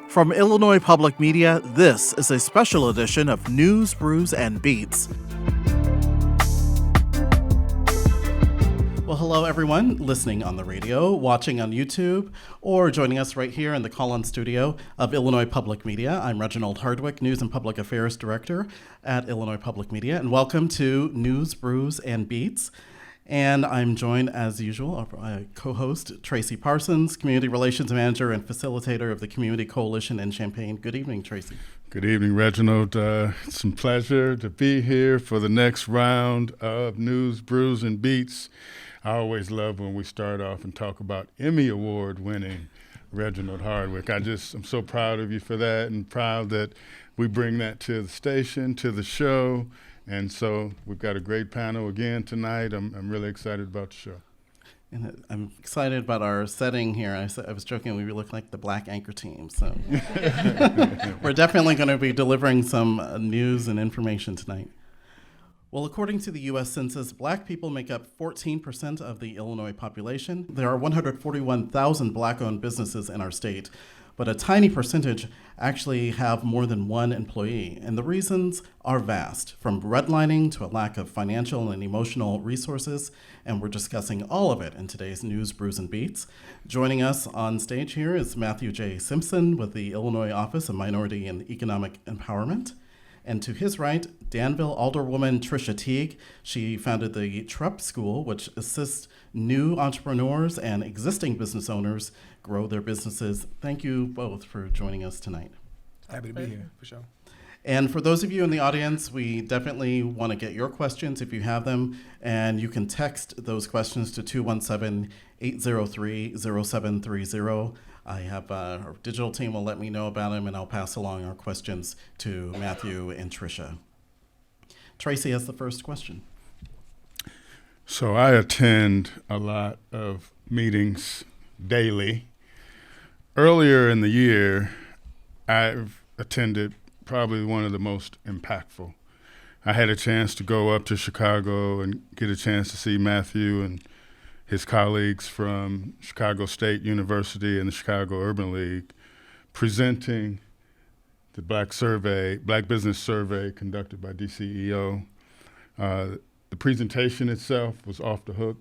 From Illinois Public Media, this is a special edition of News, Brews, and Beats. Well, hello everyone listening on the radio, watching on YouTube, or joining us right here in the call-in studio of Illinois Public Media. I'm Reginald Hardwick, News and Public Affairs Director at Illinois Public Media, and welcome to News, Brews, and Beats. And I'm joined, as usual, by co-host Tracy Parsons, Community Relations Manager and Facilitator of the Community Coalition in Champaign. Good evening, Tracy. Good evening, Reginald. It's a pleasure to be here for the next round of News, Brews, and Beats. I always love when we start off and talk about Emmy Award-winning Reginald Hardwick. I'm so proud of you for that, and proud that we bring that to the station, to the show. And so we've got a great panel again tonight. I'm really excited about the show. And I'm excited about our setting here. I was joking, we look like the Black Anchor Team. So we're definitely going to be delivering some news and information tonight. Well, according to the U.S. Census, Black people make up 14% of the Illinois population. There are 141,000 Black-owned businesses in our state, but a tiny percentage actually have more than one employee. And the reasons are vast, from redlining to a lack of financial and emotional resources. And we're discussing all of it in today's News, Brews, and Beats. Joining us on stage here is Matthew J. Simpson with the Illinois Office of Minority and Economic Empowerment. And to his right, Danville Alderwoman Tricia Teague. She founded the Trep School, which assists new entrepreneurs and existing business owners grow their businesses. Thank you both for joining us tonight. Happy to be here, for sure. And for those of you in the audience, we definitely want to get your questions if you have them, and you can text those questions to 217-803-0730. I have our digital team will let me know about them, and I'll pass along our questions to Matthew and Tricia. Tracy has the first question. So I attend a lot of meetings daily. Earlier in the year, I've attended probably one of the most impactful. I had a chance to go up to Chicago and get a chance to see Matthew and his colleagues from Chicago State University and the Chicago Urban League presenting the Black Business Survey conducted by DCEO. The presentation itself was off the hook.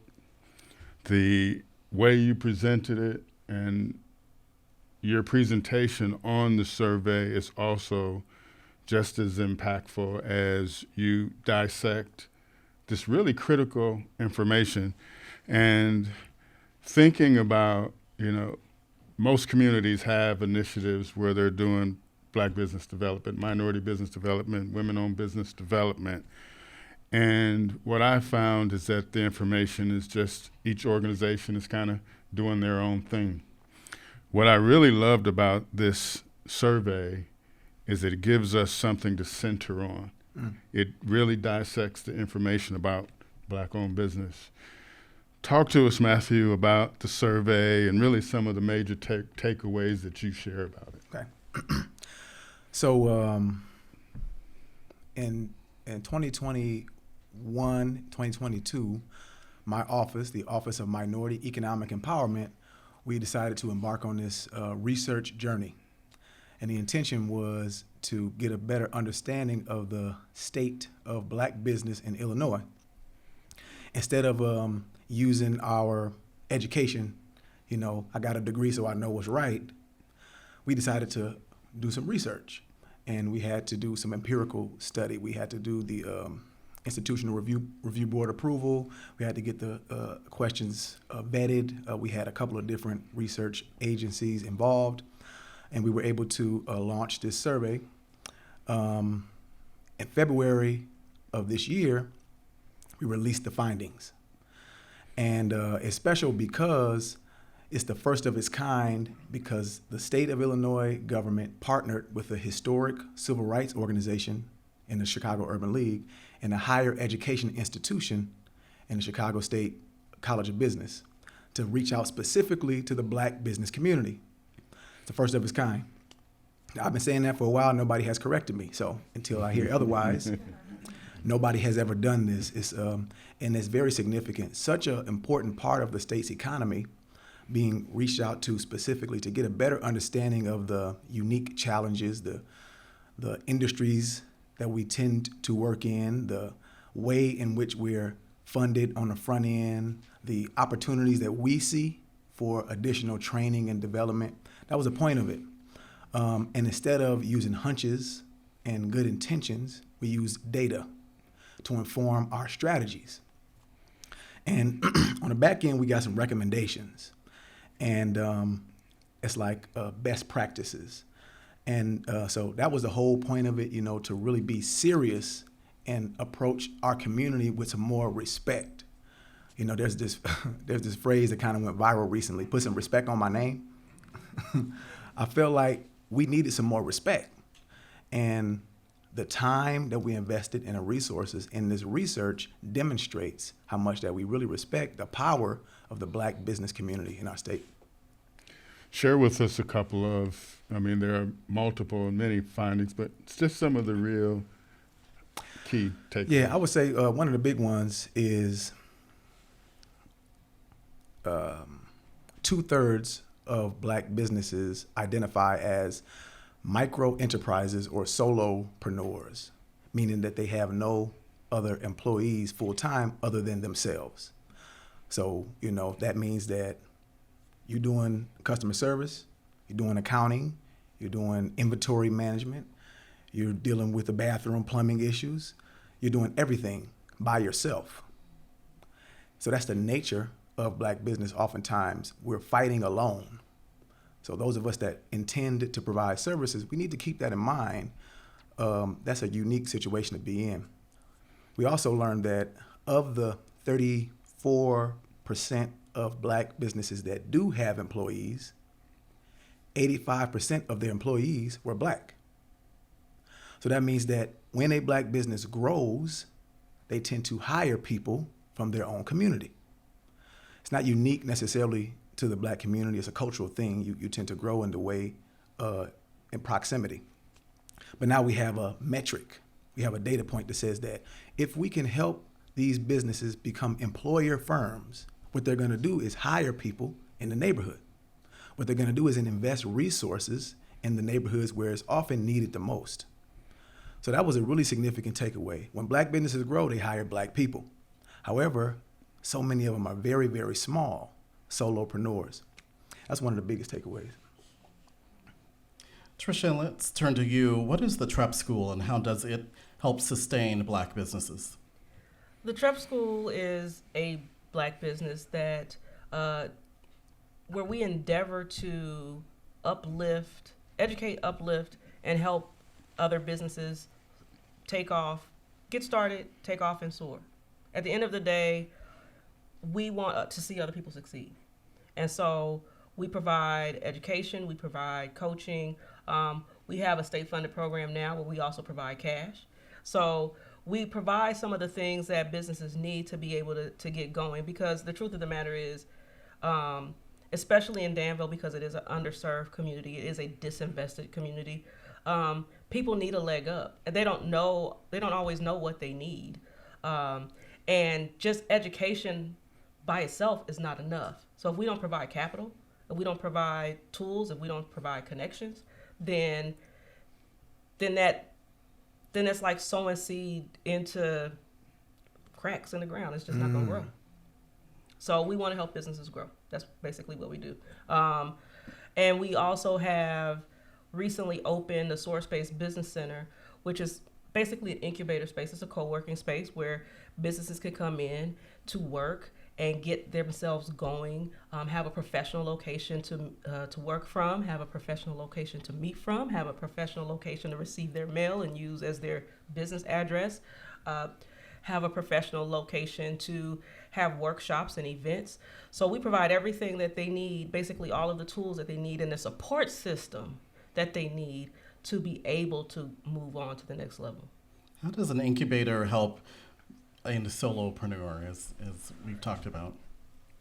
The way you presented it and your presentation on the survey is also just as impactful as you dissect this really critical information. And thinking about, most communities have initiatives where they're doing Black business development, minority business development, women-owned business development. And what I found is that the information is just, each organization is kind of doing their own thing. What I really loved about this survey is that it gives us something to center on. It really dissects the information about Black-owned business. Talk to us, Matthew, about the survey and really some of the major takeaways that you share about it. Okay. So in 2021, 2022, my office, the Office of Minority Economic Empowerment, we decided to embark on this research journey. And the intention was to get a better understanding of the state of Black business in Illinois. Instead of using our education, I got a degree so I know what's right, we decided to do some research. And we had to do some empirical study. We had to do the institutional review board approval. We had to get the questions vetted. We had a couple of different research agencies involved, and we were able to launch this survey. In February of this year, we released the findings. And it's special because it's the first of its kind, because the state of Illinois government partnered with a historic civil rights organization in the Chicago Urban League and a higher education institution in the Chicago State College of Business to reach out specifically to the Black business community. It's the first of its kind. I've been saying that for a while. Nobody has corrected me. So until I hear otherwise, nobody has ever done this. And it's very significant. Such an important part of the state's economy being reached out to specifically to get a better understanding of the unique challenges, the industries that we tend to work in, the way in which we're funded on the front end, the opportunities that we see for additional training and development. That was the point of it. And instead of using hunches and good intentions, we use data to inform our strategies. And on the back end, we got some recommendations. And it's like best practices. And so that was the whole point of it, to really be serious and approach our community with some more respect. There's this phrase that kind of went viral recently, put some respect on my name. I felt like we needed some more respect. And the time that we invested in the resources in this research demonstrates how much that we really respect the power of the Black business community in our state. Share with us a couple of, there are multiple and many findings, but it's just some of the real key takeaways. Yeah, I would say one of the big ones is 2/3 of Black businesses identify as micro enterprises or solopreneurs, meaning that they have no other employees full time other than themselves. So, that means that you're doing customer service, you're doing accounting, you're doing inventory management, you're dealing with the bathroom plumbing issues, you're doing everything by yourself. So that's the nature of Black business. Oftentimes, we're fighting alone. So those of us that intend to provide services, we need to keep that in mind. That's a unique situation to be in. We also learned that of the 34% of Black businesses that do have employees, 85% of their employees were Black. So that means that when a Black business grows, they tend to hire people from their own community. It's not unique necessarily to the Black community. It's a cultural thing. You tend to grow in the way, in proximity. But now we have a metric. We have a data point that says that if we can help these businesses become employer firms, what they're going to do is hire people in the neighborhood. What they're going to do is invest resources in the neighborhoods where it's often needed the most. So that was a really significant takeaway. When Black businesses grow, they hire Black people. However, so many of them are very, very small solopreneurs. That's one of the biggest takeaways. Tricia, let's turn to you. What is the Trep School and how does it help sustain Black businesses? The Trep School is a Black business that where we endeavor to educate, uplift, and help other businesses take off, get started, take off, and soar. At the end of the day, we want to see other people succeed. And so we provide education, we provide coaching. We have a state-funded program now where we also provide cash. So we provide some of the things that businesses need to be able to get going, because the truth of the matter is, especially in Danville, because it is an underserved community, it is a disinvested community, people need a leg up. And they don't always know what they need. And just education by itself is not enough. So if we don't provide capital, if we don't provide tools, if we don't provide connections, then it's like sowing seed into cracks in the ground. It's just not going to grow. So we want to help businesses grow. That's basically what we do. And we also have recently opened the Source Space Business Center, which is basically an incubator space. It's a co-working space where businesses can come in to work and get themselves going, have a professional location to work from, have a professional location to meet from, have a professional location to receive their mail and use as their business address, have a professional location to have workshops and events. So we provide everything that they need, basically all of the tools that they need and the support system that they need to be able to move on to the next level. How does an incubator help in the solopreneur, as we've talked about?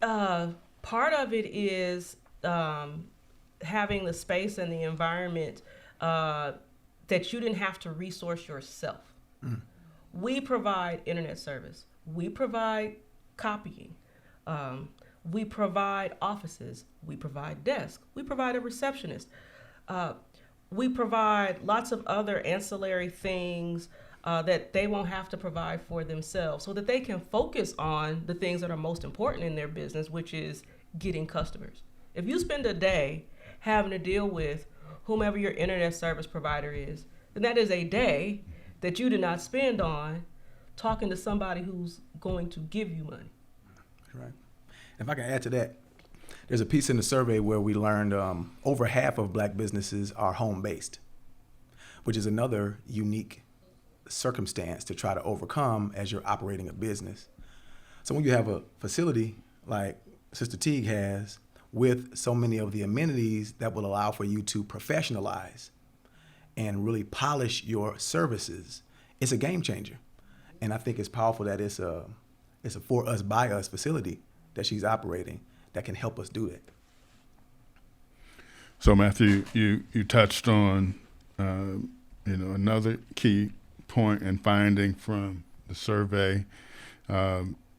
Part of it is having the space and the environment that you didn't have to resource yourself. We provide internet service. We provide copying. We provide offices. We provide desks. We provide a receptionist. We provide lots of other ancillary things that they won't have to provide for themselves so that they can focus on the things that are most important in their business, which is getting customers. If you spend a day having to deal with whomever your internet service provider is, then that is a day that you did not spend on talking to somebody who's going to give you money. Right. If I can add to that, there's a piece in the survey where we learned over half of black businesses are home-based, which is another unique circumstance to try to overcome as you're operating a business. So when you have a facility like Sister Teague has, with so many of the amenities that will allow for you to professionalize and really polish your services, it's a game changer. And I think it's powerful that it's a for us, by us facility that she's operating that can help us do that. So Matthew, you touched on another key point and finding from the survey.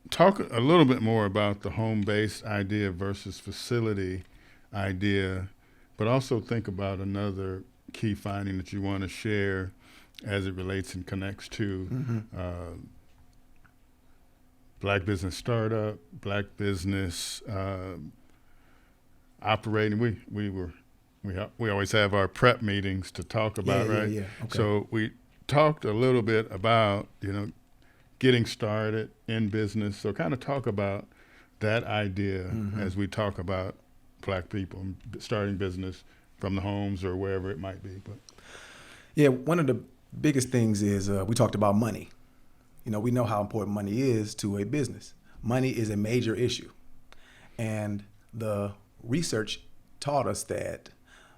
Talk a little bit more about the home-based idea versus facility idea, but also think about another key finding that you want to share as it relates and connects to black business startup, black business operating. We always have our prep meetings to talk about, right? Yeah. Okay. So we talked a little bit about getting started in business. So kind of talk about that idea as we talk about black people starting business from the homes or wherever it might be. But yeah, one of the biggest things is we talked about money. We know how important money is to a business. Money is a major issue. And the research taught us that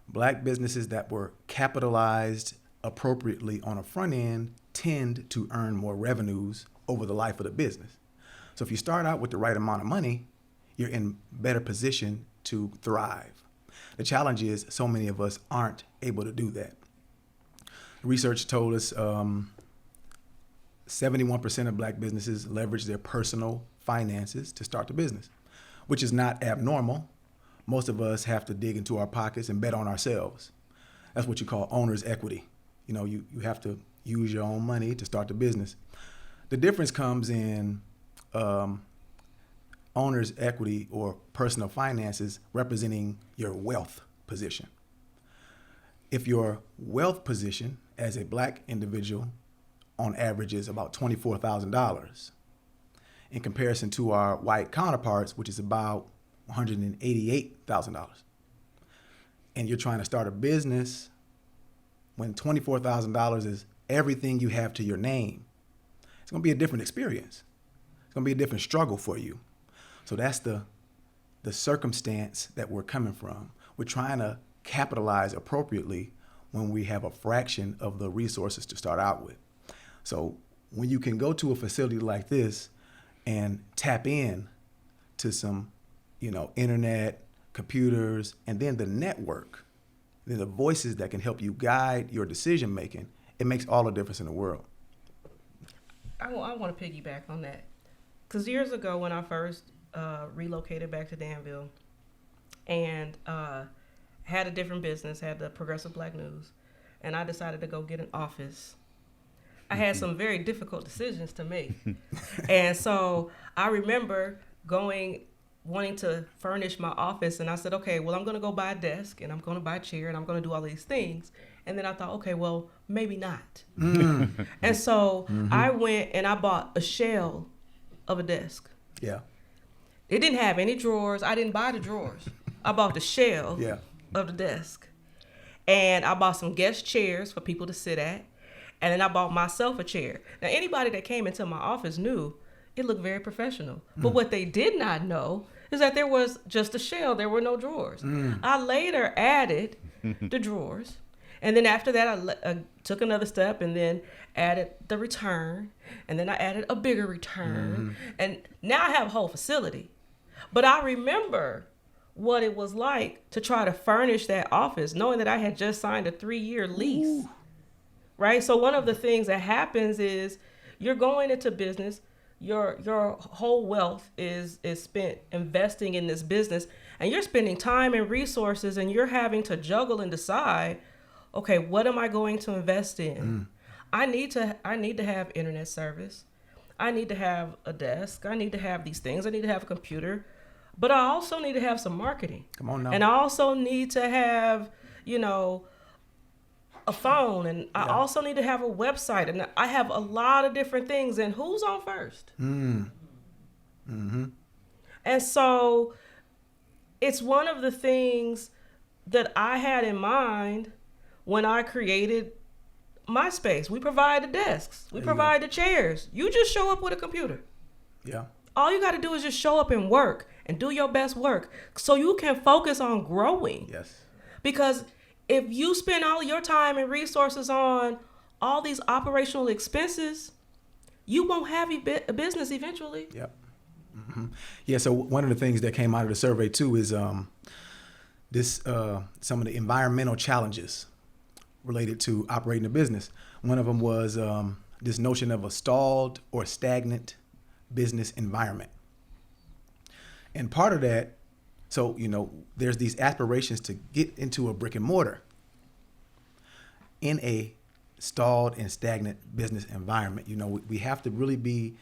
black businesses that were capitalized appropriately on a front end tend to earn more revenues over the life of the business. So if you start out with the right amount of money, you're in better position to thrive. The challenge is so many of us aren't able to do that. Research told us 71% of black businesses leverage their personal finances to start the business, which is not abnormal. Most of us have to dig into our pockets and bet on ourselves. That's what you call owner's equity. You have to use your own money to start the business. The difference comes in owner's equity or personal finances representing your wealth position. If your wealth position as a black individual on average is about $24,000 in comparison to our white counterparts, which is about $188,000. And you're trying to start a business when $24,000 is everything you have to your name. It's going to be a different experience. It's going to be a different struggle for you. So that's the circumstance that we're coming from. We're trying to capitalize appropriately when we have a fraction of the resources to start out with. So when you can go to a facility like this and tap in to some, internet, computers, and then the network, then the voices that can help you guide your decision making, it makes all the difference in the world. I want to piggyback on that. Because years ago when I first relocated back to Danville and had a different business, had the Progressive Black News, and I decided to go get an office, I had some very difficult decisions to make. And so I remember wanting to furnish my office, and I said, okay, well, I'm going to go buy a desk, and I'm going to buy a chair, and I'm going to do all these things. And then I thought, okay, well, maybe not. And so I went and I bought a shell of a desk. Yeah. It didn't have any drawers. I didn't buy the drawers. I bought the shell of the desk. And I bought some guest chairs for people to sit at. And then I bought myself a chair. Now, anybody that came into my office knew it looked very professional. But what they did not know is that there was just a shell. There were no drawers. I later added the drawers. And then after that, I took another step and then added the return. And then I added a bigger return. And now I have a whole facility. But I remember what it was like to try to furnish that office, knowing that I had just signed a 3-year lease. Right? So one of the things that happens is you're going into business your whole wealth is spent investing in this business, and you're spending time and resources, and you're having to juggle and decide, okay, what am I going to invest in? I need to have internet service. I need to have a desk. I need to have these things. I need to have a computer, but I also need to have some marketing. Come on now. And I also need to have, a phone, and I also need to have a website, and I have a lot of different things. And who's on first? And so it's one of the things that I had in mind when I created my space. We provide the desks. We provide the chairs. You just show up with a computer. Yeah. All you got to do is just show up and work and do your best work so you can focus on growing. Yes. Because if you spend all of your time and resources on all these operational expenses, you won't have a business eventually. Yep. Yeah, so one of the things that came out of the survey too is some of the environmental challenges related to operating a business. One of them was this notion of a stalled or stagnant business environment. And part of that, so, there's these aspirations to get into a brick and mortar in a stalled and stagnant business environment. We have to really be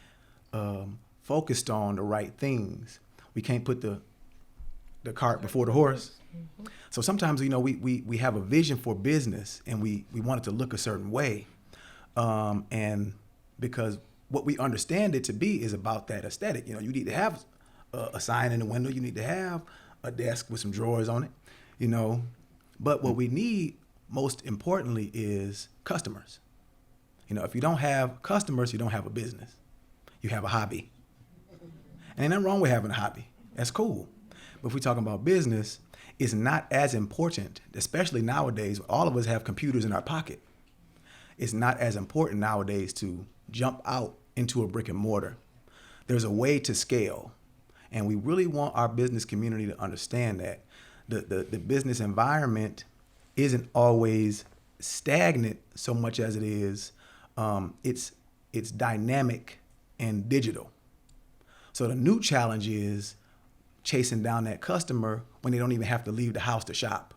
focused on the right things. We can't put the cart before the horse. So sometimes, we have a vision for business and we want it to look a certain way. And because what we understand it to be is about that aesthetic. You need to have a sign in the window. You need to have a desk with some drawers on it, But what we need most importantly is customers. If you don't have customers, you don't have a business. You have a hobby. And ain't nothing wrong with having a hobby. That's cool. But if we're talking about business, it's not as important, especially nowadays. All of us have computers in our pocket. It's not as important nowadays to jump out into a brick and mortar. There's a way to scale. And we really want our business community to understand that the business environment isn't always stagnant so much as it is, it's dynamic and digital. So the new challenge is chasing down that customer when they don't even have to leave the house to shop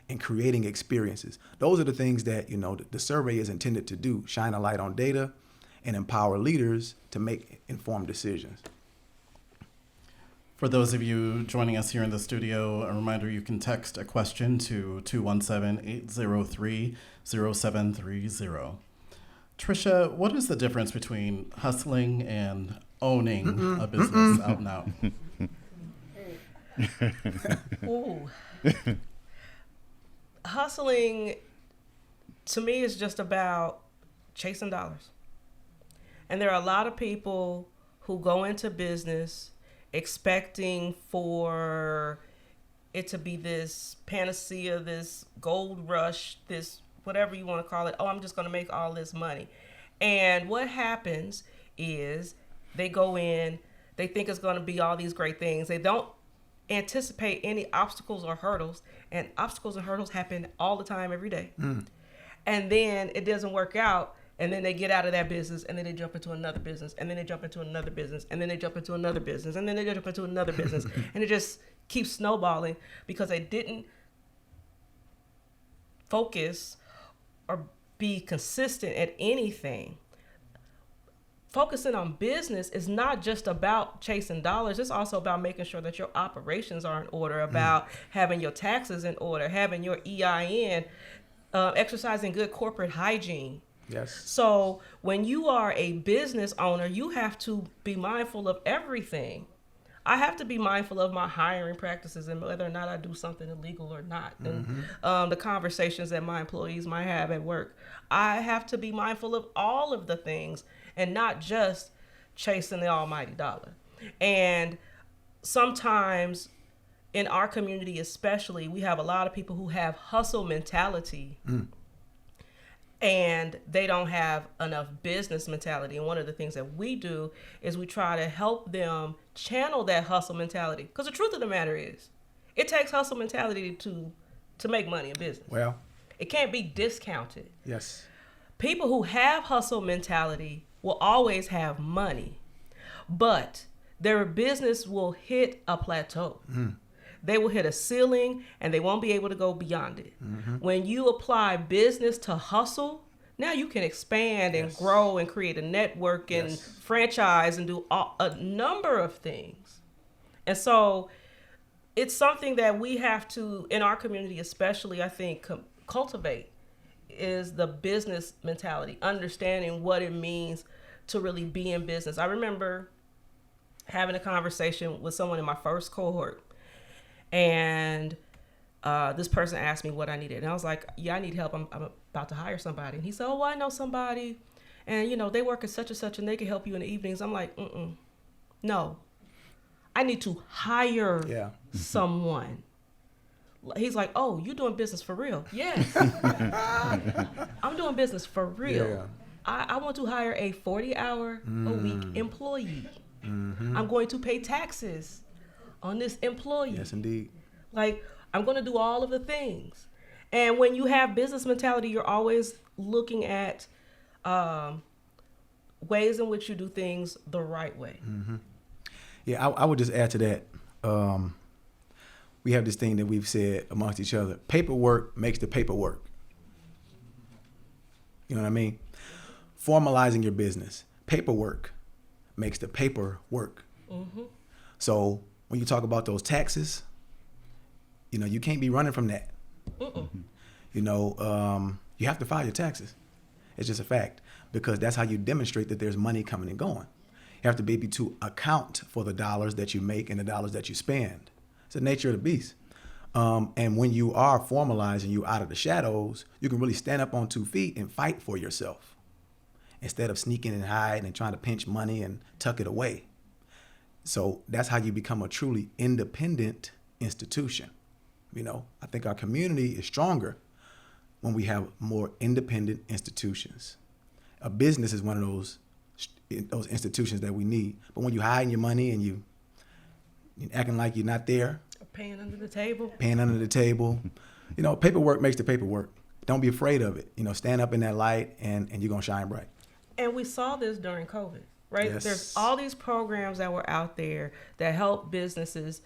and creating experiences. Those are the things that, the survey is intended to do, shine a light on data and empower leaders to make informed decisions. For those of you joining us here in the studio, a reminder, you can text a question to 217-803-0730. Tricia, what is the difference between hustling and owning a business out and out? Ooh. Hustling, to me, is just about chasing dollars. And there are a lot of people who go into business expecting for it to be this panacea, this gold rush, this whatever you want to call it. Oh, I'm just going to make all this money. And what happens is they go in, they think it's going to be all these great things. They don't anticipate any obstacles or hurdles, and obstacles and hurdles happen all the time, every day. And then it doesn't work out. And then they get out of that business, and then they jump into another business, and then they jump into another business, and then they jump into another business, and then they jump into another business. And it just keeps snowballing because they didn't focus or be consistent at anything. Focusing on business is not just about chasing dollars. It's also about making sure that your operations are in order, about having your taxes in order, having your EIN, exercising good corporate hygiene. Yes. So when you are a business owner, you have to be mindful of everything. I have to be mindful of my hiring practices and whether or not I do something illegal or not. And the conversations that my employees might have at work. I have to be mindful of all of the things and not just chasing the almighty dollar. And sometimes in our community especially, we have a lot of people who have hustle mentality. And they don't have enough business mentality. And one of the things that we do is we try to help them channel that hustle mentality. Because the truth of the matter is, it takes hustle mentality to make money in business. Well, it can't be discounted. yes. People who have hustle mentality will always have money. but their business will hit a plateau. They will hit a ceiling and they won't be able to go beyond it. When you apply business to hustle, now you can expand and grow and create a network and franchise and do a number of things. And so it's something that we have to, in our community especially, I think, cultivate, is the business mentality, understanding what it means to really be in business. I remember having a conversation with someone in my first cohort, and this person asked me what I needed. And I was like, yeah, I need help. I'm about to hire somebody. And he said, oh, well, I know somebody, and, you know, they work at such and such, and they can help you in the evenings. I'm like, no. I need to hire someone. He's like, oh, you doing business for real? Yes. I'm doing business for real. Yeah. I want to hire a 40-hour a week employee. I'm going to pay taxes on this employee. Yes, indeed. Like, I'm going to do all of the things. And when you have business mentality, you're always looking at ways in which you do things the right way. Yeah, I would just add to that. We have this thing that we've said amongst each other. Paperwork makes the paperwork. You know what I mean? Formalizing your business. Paperwork makes the paper work. So when you talk about those taxes, you know, you can't be running from that. You know, you have to file your taxes. It's just a fact, because that's how you demonstrate that there's money coming and going. You have to be able to account for the dollars that you make and the dollars that you spend. It's the nature of the beast. And when you are formalizing, you out of the shadows, you can really stand up on 2 feet and fight for yourself instead of sneaking and hiding and trying to pinch money and tuck it away. So that's how you become a truly independent institution. You know, I think our community is stronger when we have more independent institutions. A business is one of those institutions that we need. But when you hiding your money and you're acting like you're not there, Paying under the table. You know, paperwork makes the paperwork. Don't be afraid of it. You know, stand up in that light and you're going to shine bright. And we saw this during COVID, right? Yes. There's all these programs that were out there that help businesses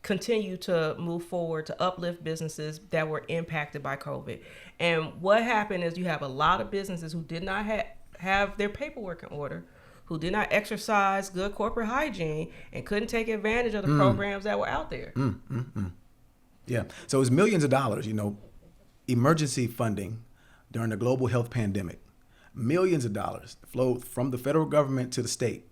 continue to move forward, to uplift businesses that were impacted by COVID. And what happened is you have a lot of businesses who did not have their paperwork in order, who did not exercise good corporate hygiene, and couldn't take advantage of the programs that were out there. Yeah. So it's millions of dollars, you know, emergency funding during the global health pandemic. Millions of dollars flowed from the federal government to the state.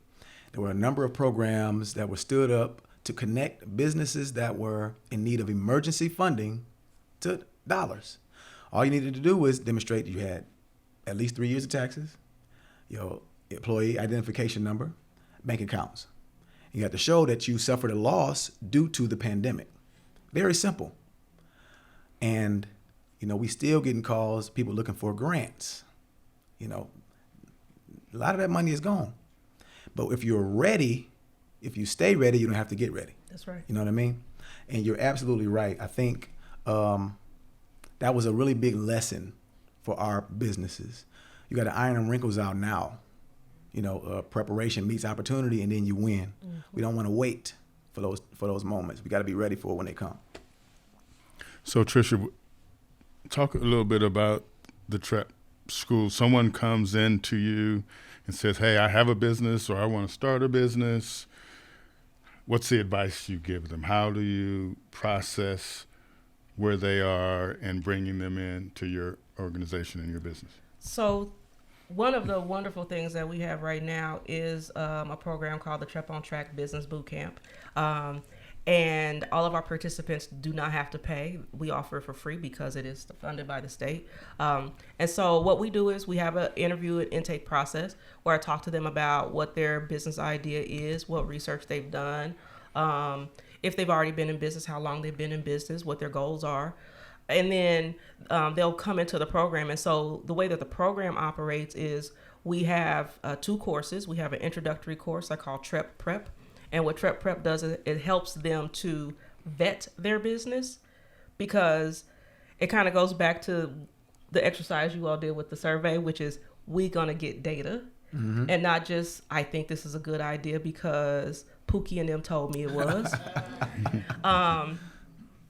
There were a number of programs that were stood up to connect businesses that were in need of emergency funding to dollars. All you needed to do was demonstrate that you had at least 3 years of taxes, your employee identification number, bank accounts. You had to show that you suffered a loss due to the pandemic. Very simple. And, you know, we still getting calls, people looking for grants. You know, a lot of that money is gone. But if you're ready, if you stay ready, you don't have to get ready. That's right. You know what I mean? And you're absolutely right. I think that was a really big lesson for our businesses. You got to iron them wrinkles out now. You know, preparation meets opportunity, and then you win. We don't want to wait for those moments. We got to be ready for it when they come. So, Tricia, talk a little bit about the Trep School. Someone comes in to you and says, hey, I have a business, or I want to start a business. What's the advice you give them? How do you process where they are and bringing them into your organization and your business? So one of the wonderful things that we have right now is a program called the Trep on Track Business Bootcamp. And all of our participants do not have to pay. We offer it for free because it is funded by the state. And so what we do is we have an interview and intake process where I talk to them about what their business idea is, what research they've done, if they've already been in business, how long they've been in business, what their goals are. And then they'll come into the program. And so the way that the program operates is we have 2 courses. We have an introductory course I call Trep Prep. And what Trep Prep does is it helps them to vet their business, because it kind of goes back to the exercise you all did with the survey, which is we're going to get data. and not just, I think this is a good idea because Pookie and them told me it was,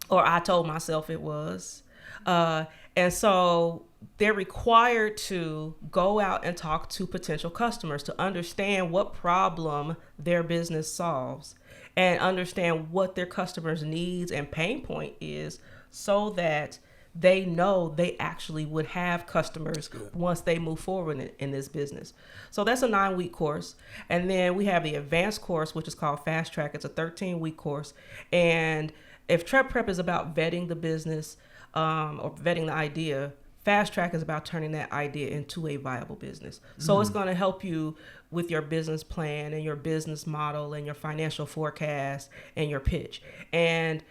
or I told myself it was. And so they're required to go out and talk to potential customers to understand what problem their business solves and understand what their customers' needs and pain point is, so that they know they actually would have customers once they move forward in this business. So that's a 9-week course. And then we have the advanced course, which is called Fast Track. It's a 13-week course. And if Trep Prep is about vetting the business or vetting the idea, Fast Track is about turning that idea into a viable business. So it's going to help you with your business plan and your business model and your financial forecast and your pitch. And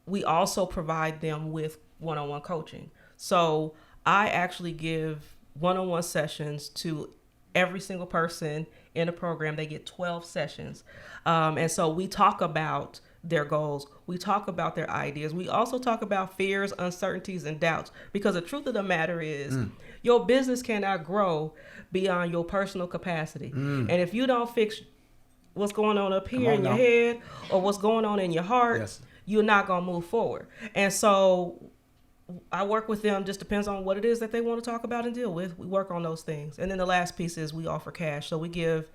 we also provide them with one-on-one coaching. So I actually give one-on-one sessions to every single person in the program. They get 12 sessions. And so we talk about their goals. We talk about their ideas. We also talk about fears, uncertainties, and doubts, because the truth of the matter is your business cannot grow beyond your personal capacity. And if you don't fix what's going on up here in your head or what's going on in your heart, you're not going to move forward. And so I work with them, just depends on what it is that they want to talk about and deal with. We work on those things. And then the last piece is we offer cash. So we give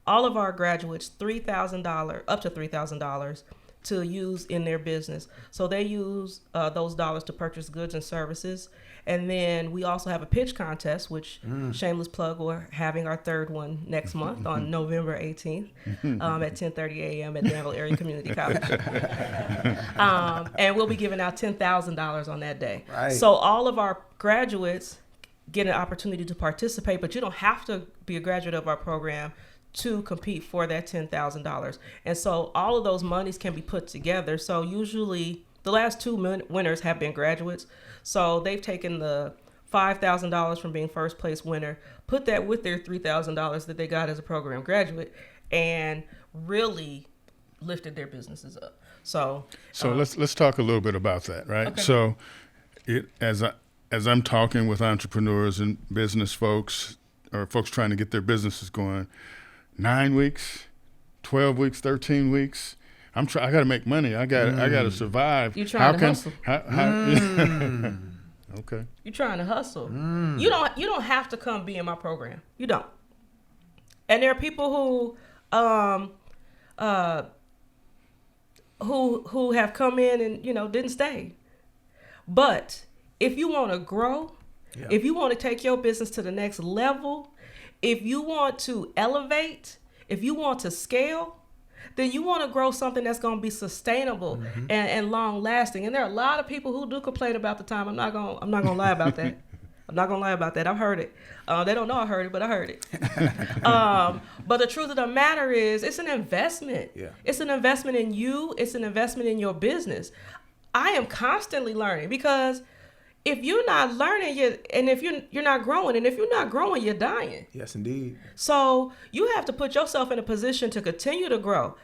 all of our graduates $3,000, up to $3,000 to use in their business. So they use those dollars to purchase goods and services. And then we also have a pitch contest, which shameless plug, we're having our third one next month on November 18th at 10:30 a.m. at Danville Area Community College. And we'll be giving out $10,000 on that day. Right. So all of our graduates get an opportunity to participate, but you don't have to be a graduate of our program to compete for that $10,000. And so all of those monies can be put together. So usually the last two winners have been graduates. So they've taken the $5,000 from being first place winner, put that with their $3,000 that they got as a program graduate, and really lifted their businesses up. So let's talk a little bit about that, right? Okay. So as I'm talking with entrepreneurs and business folks, or folks trying to get their businesses going, 9 weeks, 12 weeks, 13 weeks. I got to make money. I got to survive. You're trying to hustle. Okay. You're trying to hustle. You don't have to come be in my program. You don't. And there are people who have come in and didn't stay. But if you want to grow, if you want to take your business to the next level, if you want to elevate, if you want to scale, then you want to grow something that's going to be sustainable and long lasting. And there are a lot of people who do complain about the time. I'm not going to lie about that. I'm not going to lie about that. I've heard it. They don't know I heard it, but I heard it. But the truth of the matter is, it's an investment. Yeah. It's an investment in you. It's an investment in your business. I am constantly learning, because if you're not learning, and if you're not growing, and if you're not growing, you're dying. Yes, indeed. So you have to put yourself in a position to continue to grow.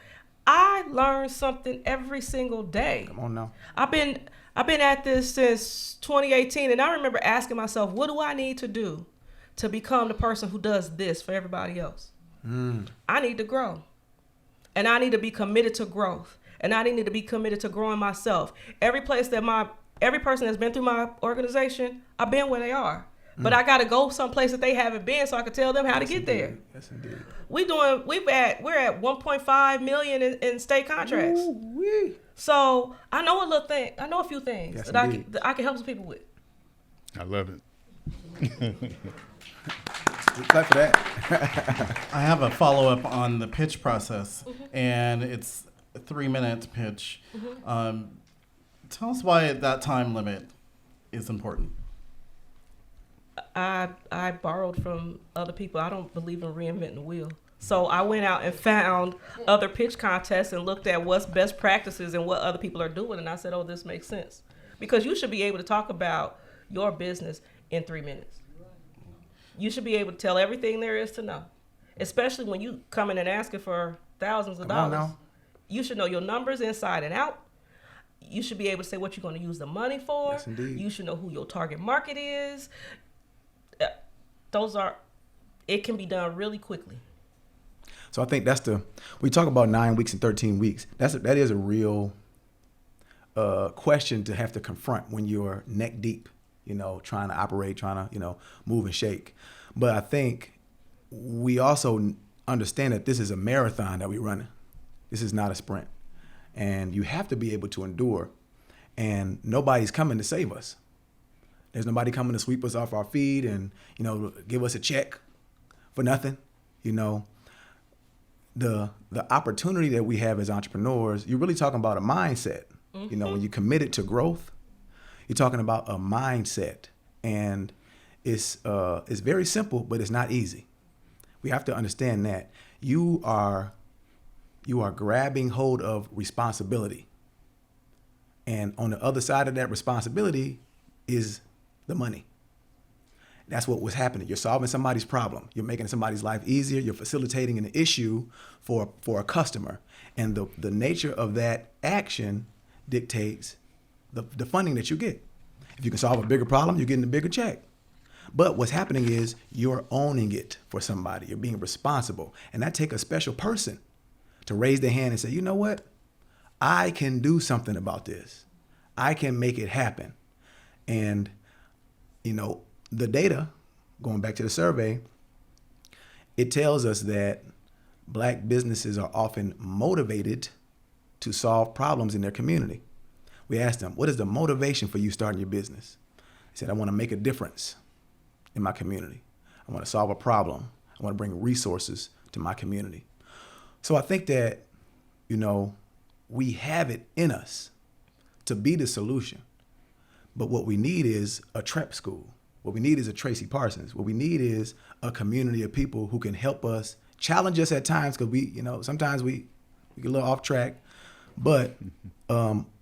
I learn something every single day. Come on now. I've been at this since 2018, and I remember asking myself, what do I need to do to become the person who does this for everybody else? I need to grow, and I need to be committed to growth, and I need to be committed to growing myself. Every person that's been through my organization, I've been where they are. But I got to go someplace that they haven't been, so I can tell them how to get there. Yes, indeed. We're at 1.5 million in state contracts. Ooh-wee. So I know a few things Yes, that I can help some people with. I love it. Clap for that. I have a follow-up on the pitch process, and it's a 3-minute pitch. Tell us why that time limit is important. I borrowed from other people. I don't believe in reinventing the wheel. So I went out and found other pitch contests and looked at what's best practices and what other people are doing. And I said, oh, this makes sense. Because you should be able to talk about your business in 3 minutes. You should be able to tell everything there is to know, especially when you come in and asking for thousands of dollars. You should know your numbers inside and out. You should be able to say what you're going to use the money for. Yes, indeed. You should know who your target market is. Those are it can be done really quickly. So I think we talk about 9 weeks and 13 weeks. That is a real question to have to confront when you're neck deep, trying to operate, trying to, move and shake. But I think we also understand that this is a marathon that we're running. This is not a sprint. And you have to be able to endure. And nobody's coming to save us. There's nobody coming to sweep us off our feet and, give us a check for nothing. The opportunity that we have as entrepreneurs, you're really talking about a mindset. Mm-hmm. When you're committed to growth, you're talking about a mindset. And it's very simple, but it's not easy. We have to understand that you are grabbing hold of responsibility. And on the other side of that responsibility is the money. That's what was happening. You're solving somebody's problem. You're making somebody's life easier. You're facilitating an issue for a customer. And the nature of that action dictates the funding that you get. If you can solve a bigger problem, you're getting a bigger check. But what's happening is you're owning it for somebody. You're being responsible. And that takes a special person to raise their hand and say, you know what? I can do something about this. I can make it happen. And, the data, going back to the survey, it tells us that Black businesses are often motivated to solve problems in their community. We asked them, what is the motivation for you starting your business? They said, I want to make a difference in my community. I want to solve a problem. I want to bring resources to my community. So I think that, we have it in us to be the solution. But what we need is a Trep School. What we need is a Tracy Parsons. What we need is a community of people who can help us, challenge us at times, because we, sometimes we get a little off track, but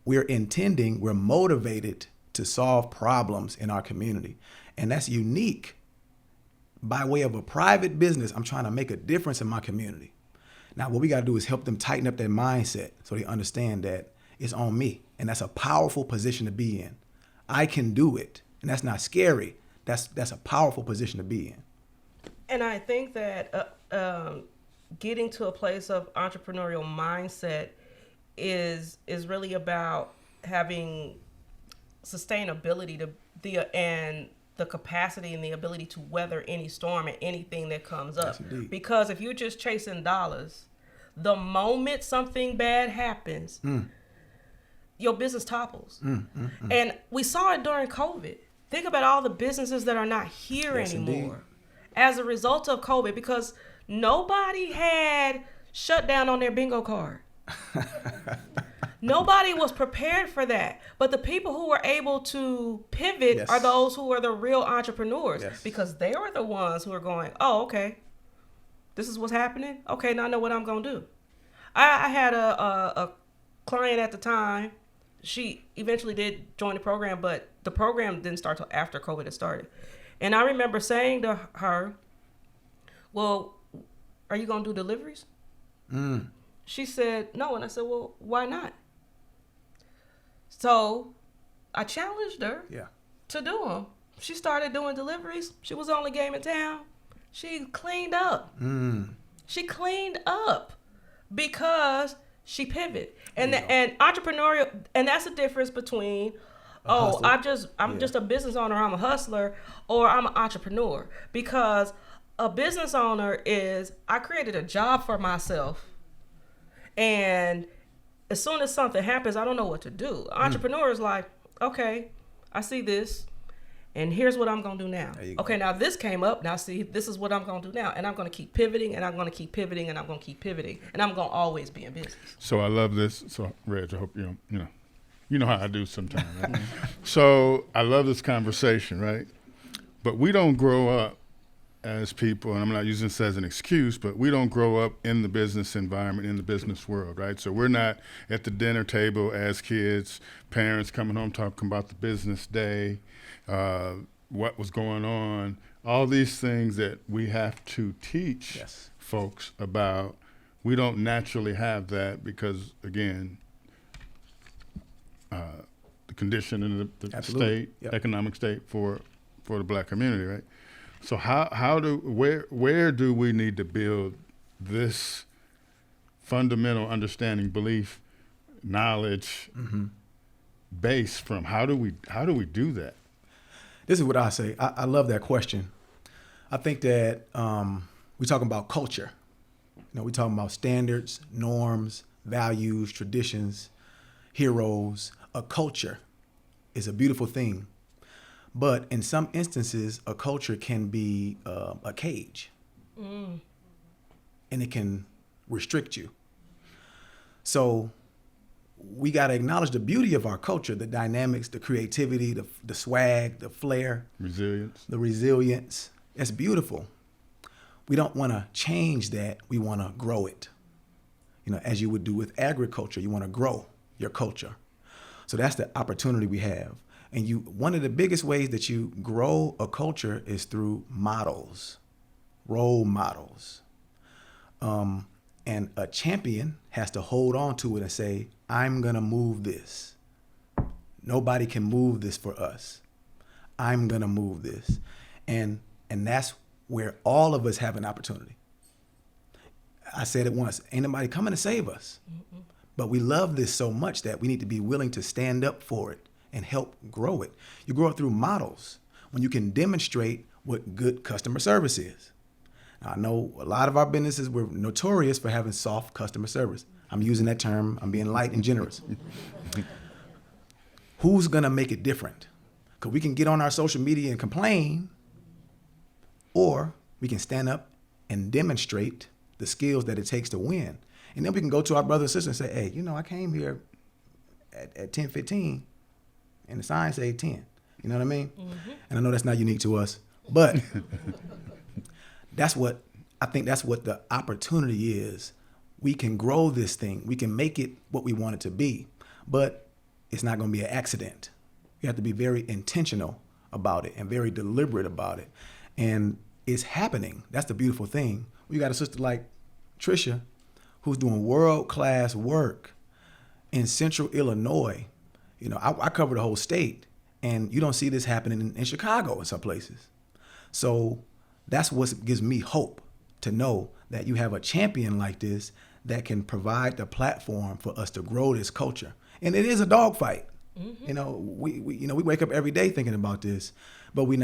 we're motivated to solve problems in our community. And that's unique. By way of a private business, I'm trying to make a difference in my community. Now, what we got to do is help them tighten up their mindset so they understand that it's on me. And that's a powerful position to be in. I can do it. And that's not scary. That's a powerful position to be in. And I think that getting to a place of entrepreneurial mindset is really about having sustainability and the capacity and the ability to weather any storm and anything that comes up. Yes, because if you're just chasing dollars, the moment something bad happens, your business topples. And we saw it during COVID. Think about all the businesses that are not here anymore indeed. As a result of COVID, because nobody had shut down on their bingo card. Nobody was prepared for that. But the people who were able to pivot Yes. are those who are the real entrepreneurs. Yes. Because they are the ones who are going, oh, okay, this is what's happening. Okay, now I know what I'm going to do. I had a client at the time. She eventually did join the program, but the program didn't start till after COVID had started. And I remember saying to her, well, are you going to do deliveries? She said, no. And I said, well, why not? So I challenged her to do them. She started doing deliveries. She was the only game in town. She cleaned up. She cleaned up because she pivoted. And entrepreneurial, and that's the difference between, I'm just a business owner, I'm a hustler, or I'm an entrepreneur. Because a business owner is, I created a job for myself. And as soon as something happens, I don't know what to do. Entrepreneur is like, okay, I see this, and here's what I'm going to do now. Okay, now this came up. Now see, this is what I'm going to do now. And I'm going to keep pivoting, and I'm going to keep pivoting, and I'm going to keep pivoting. And I'm going to always be in business. So I love this. So, Reg, I hope you know how I do sometimes. Right? So I love this conversation, right? But we don't grow up as people, and I'm not using this as an excuse, but we don't grow up in the business environment, in the business world, right? So we're not at the dinner table as kids, parents coming home talking about the business day, what was going on, all these things that we have to teach folks about. We don't naturally have that because, again, the condition in the state, economic state for the Black community, right? So where do we need to build this fundamental understanding, belief, knowledge base from? How do we do that? This is what I say. I love that question. I think that we're talking about culture. We're talking about standards, norms, values, traditions, heroes. A culture is a beautiful thing. But in some instances, a culture can be a cage. And it can restrict you. So we got to acknowledge the beauty of our culture, the dynamics, the creativity, the swag, the flair. Resilience. The resilience. That's beautiful. We don't want to change that. We want to grow it. As you would do with agriculture, you want to grow your culture. So that's the opportunity we have. And one of the biggest ways that you grow a culture is through models, role models. And a champion has to hold on to it and say, I'm going to move this. Nobody can move this for us. I'm going to move this. And that's where all of us have an opportunity. I said it once, ain't nobody coming to save us. But we love this so much that we need to be willing to stand up for it and help grow it. You grow it through models when you can demonstrate what good customer service is. Now, I know a lot of our businesses were notorious for having soft customer service. I'm using that term. I'm being light and generous. Who's going to make it different? Because we can get on our social media and complain, or we can stand up and demonstrate the skills that it takes to win. And then we can go to our brothers and sisters and say, hey, I came here at 10:15 and the sign say 10. You know what I mean? And I know that's not unique to us, but that's what the opportunity is. We can grow this thing. We can make it what we want it to be, but it's not going to be an accident. You have to be very intentional about it and very deliberate about it. And it's happening. That's the beautiful thing. We got a sister like Tricia who's doing world-class work in central Illinois. I cover the whole state, and you don't see this happening in Chicago in some places. So that's what gives me hope, to know that you have a champion like this that can provide the platform for us to grow this culture. And it is a dogfight. We wake up every day thinking about this, but we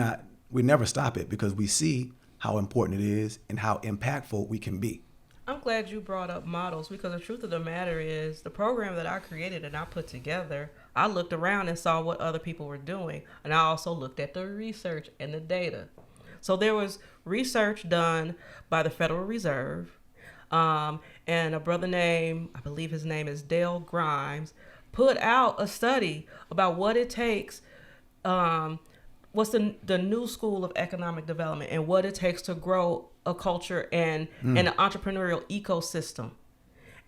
never stop it because we see how important it is and how impactful we can be. I'm glad you brought up models, because the truth of the matter is the program that I created and I put together, I looked around and saw what other people were doing. And I also looked at the research and the data. So there was research done by the Federal Reserve, and a brother named, I believe his name is Dale Grimes, put out a study about what it takes, what's the new school of economic development and what it takes to grow a culture and an entrepreneurial ecosystem.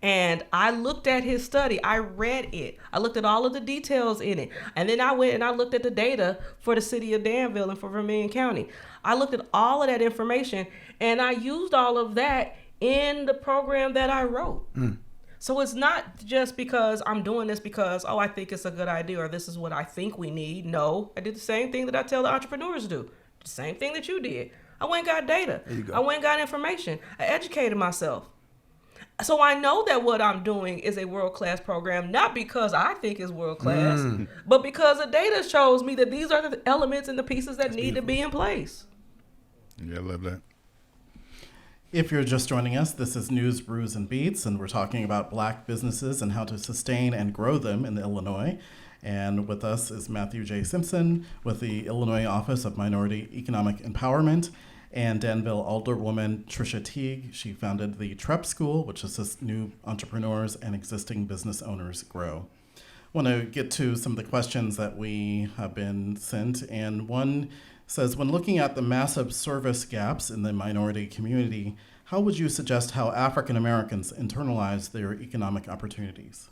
And I looked at his study. I read it. I looked at all of the details in it. And then I went and I looked at the data for the city of Danville and for Vermilion County. I looked at all of that information and I used all of that in the program that I wrote. So it's not just because I'm doing this because, I think it's a good idea or this is what I think we need. No, I did the same thing that I tell the entrepreneurs to do. The same thing that you did. I went and got data. There you go. I went and got information. I educated myself. So I know that what I'm doing is a world-class program, not because I think it's world-class, but because the data shows me that these are the elements and the pieces that need to be in place. Yeah, I love that. If you're just joining us, this is News, Brews, and Beats, and we're talking about Black businesses and how to sustain and grow them in Illinois. And with us is Matthew J. Simpson with the Illinois Office of Minority Economic Empowerment, and Danville Alderwoman Tricia Teague. She founded the Trep School, which assists new entrepreneurs and existing business owners grow. I want to get to some of the questions that we have been sent, and one says, when looking at the massive service gaps in the minority community, how would you suggest how African Americans internalize their economic opportunities?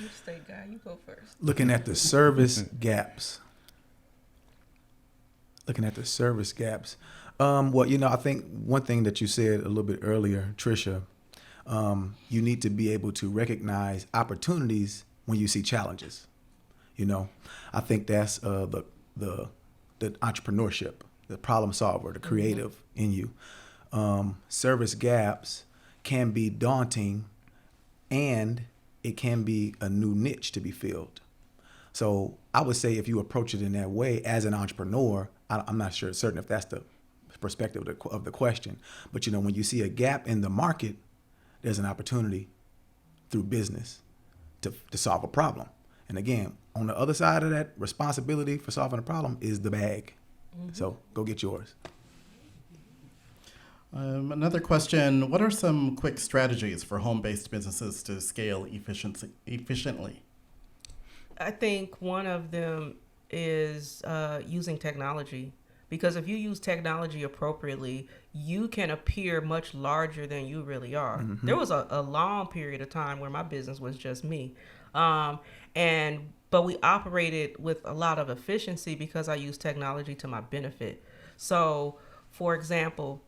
You state guy, you go first. Looking at the service gaps. I think one thing that you said a little bit earlier, Tricia, you need to be able to recognize opportunities when you see challenges. I think that's the the entrepreneurship, the problem solver, the creative in you. Service gaps can be daunting, and it can be a new niche to be filled. So I would say if you approach it in that way as an entrepreneur, I'm not certain if that's the perspective of the question, but when you see a gap in the market, there's an opportunity through business to solve a problem. And again, on the other side of that responsibility for solving a problem is the bag. So go get yours. Another question, what are some quick strategies for home-based businesses to scale efficiently? I think one of them is using technology. Because if you use technology appropriately, you can appear much larger than you really are. Mm-hmm. There was a long period of time where my business was just me. But we operated with a lot of efficiency because I used technology to my benefit. So, for example,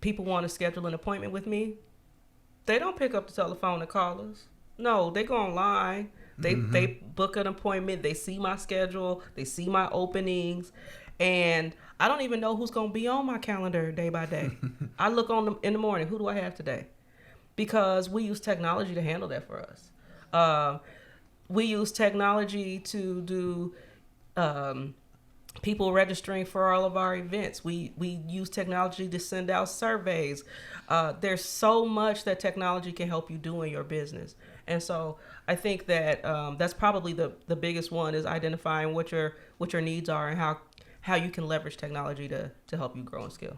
people want to schedule an appointment with me. They don't pick up the telephone and call us. No, they go online. They book an appointment. They see my schedule. They see my openings. And I don't even know who's going to be on my calendar day by day. I look on them in the morning. Who do I have today? Because we use technology to handle that for us. We use technology to do people registering for all of our events. We use technology to send out surveys. There's so much that technology can help you do in your business. And so I think that that's probably the biggest one is identifying what your needs are and how you can leverage technology to help you grow and scale.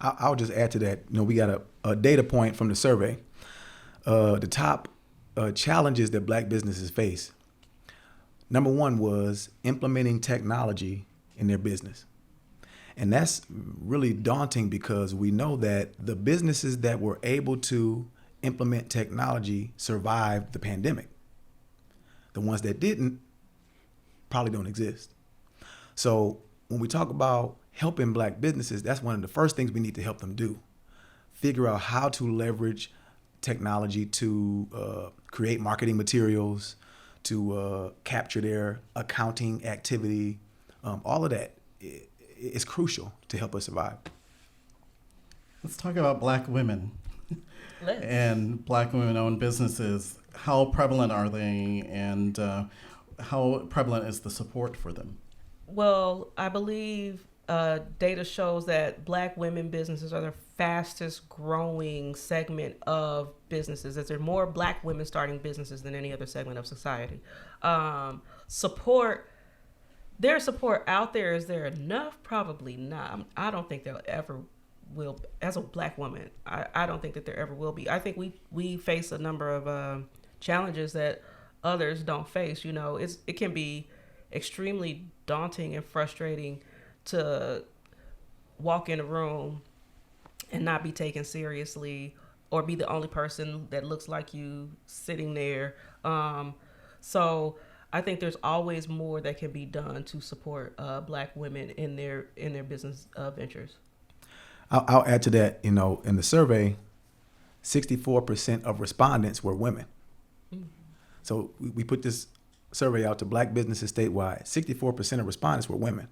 I'll just add to that. We got a data point from the survey. The top challenges that Black businesses face. Number one was implementing technology in their business. And that's really daunting because we know that the businesses that were able to implement technology survived the pandemic. The ones that didn't probably don't exist. So when we talk about helping Black businesses, that's one of the first things we need to help them do. Figure out how to leverage technology to create marketing materials, to capture their accounting activity. All of that is crucial to help us survive. Let's talk about Black women and Black women-owned businesses. How prevalent are they, and how prevalent is the support for them? Well, I believe data shows that Black women businesses are the fastest growing segment of businesses, as there are more Black women starting businesses than any other segment of society. There's support out there. Is there enough? Probably not. I don't think there ever will. As a Black woman, I don't think that there ever will be. I think we face a number of challenges that others don't face. It can be extremely daunting and frustrating to walk in a room and not be taken seriously or be the only person that looks like you sitting there. So I think there's always more that can be done to support Black women in their business ventures. I'll add to that, in the survey, 64% of respondents were women. Mm-hmm. So we put this survey out to Black businesses statewide. 64% of respondents were women.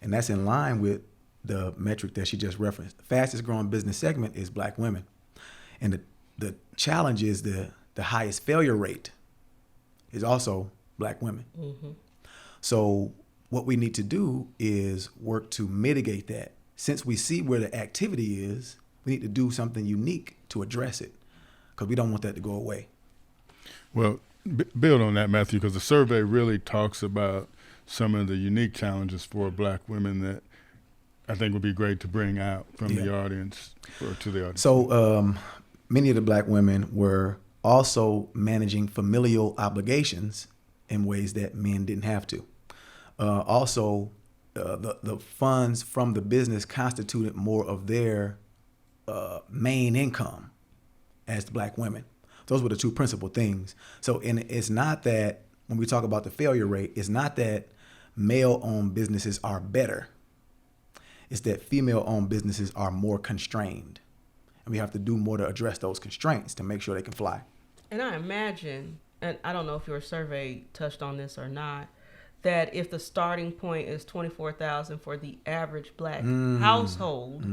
And that's in line with the metric that she just referenced. The fastest growing business segment is Black women. And the challenge is the highest failure rate is also Black women. Mm-hmm. So what we need to do is work to mitigate that. Since we see where the activity is, we need to do something unique to address it because we don't want that to go away. Well, build on that, Matthew, because the survey really talks about some of the unique challenges for Black women that I think would be great to bring out from the audience or to the audience. So many of the Black women were also managing familial obligations in ways that men didn't have to. Also, the funds from the business constituted more of their main income as the Black women. Those were the two principal things. So it's not that when we talk about the failure rate, it's not that male-owned businesses are better. It's that female-owned businesses are more constrained. And we have to do more to address those constraints to make sure they can fly. And I imagine, and I don't know if your survey touched on this or not, that if the starting point is $24,000 for the average black household,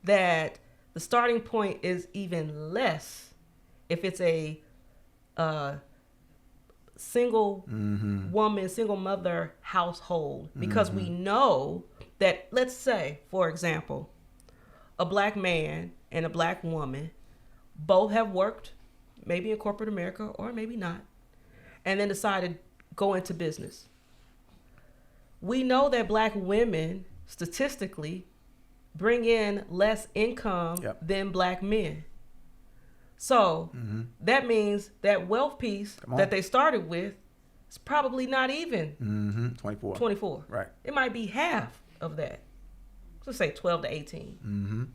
that the starting point is even less if it's a single woman, single mother household, because we know that, let's say, for example, a black man and a black woman both have worked, maybe in corporate America or maybe not, and then decided to go into business. We know that black women statistically bring in less income than black men. So that means that wealth piece that they started with is probably not even 24. Right. It might be half of that. Let's say 12 to 18.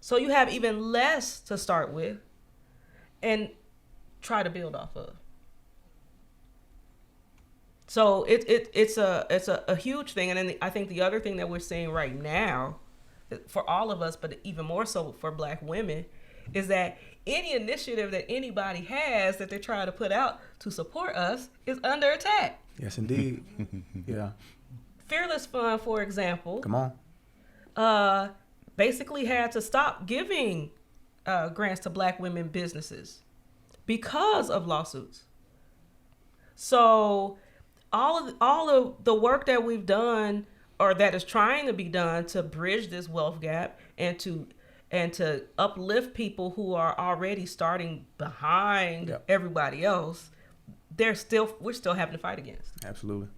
So you have even less to start with and try to build off of. So it's a huge thing. And then I think the other thing that we're seeing right now for all of us, but even more so for black women, is that any initiative that anybody has that they're trying to put out to support us is under attack. Yes, indeed. Yeah. Fearless Fund, for example. Come on. Basically had to stop giving grants to black women businesses because of lawsuits. So all of the work that we've done, or that is trying to be done to bridge this wealth gap and to uplift people who are already starting behind everybody else, we're still having to fight against. Absolutely.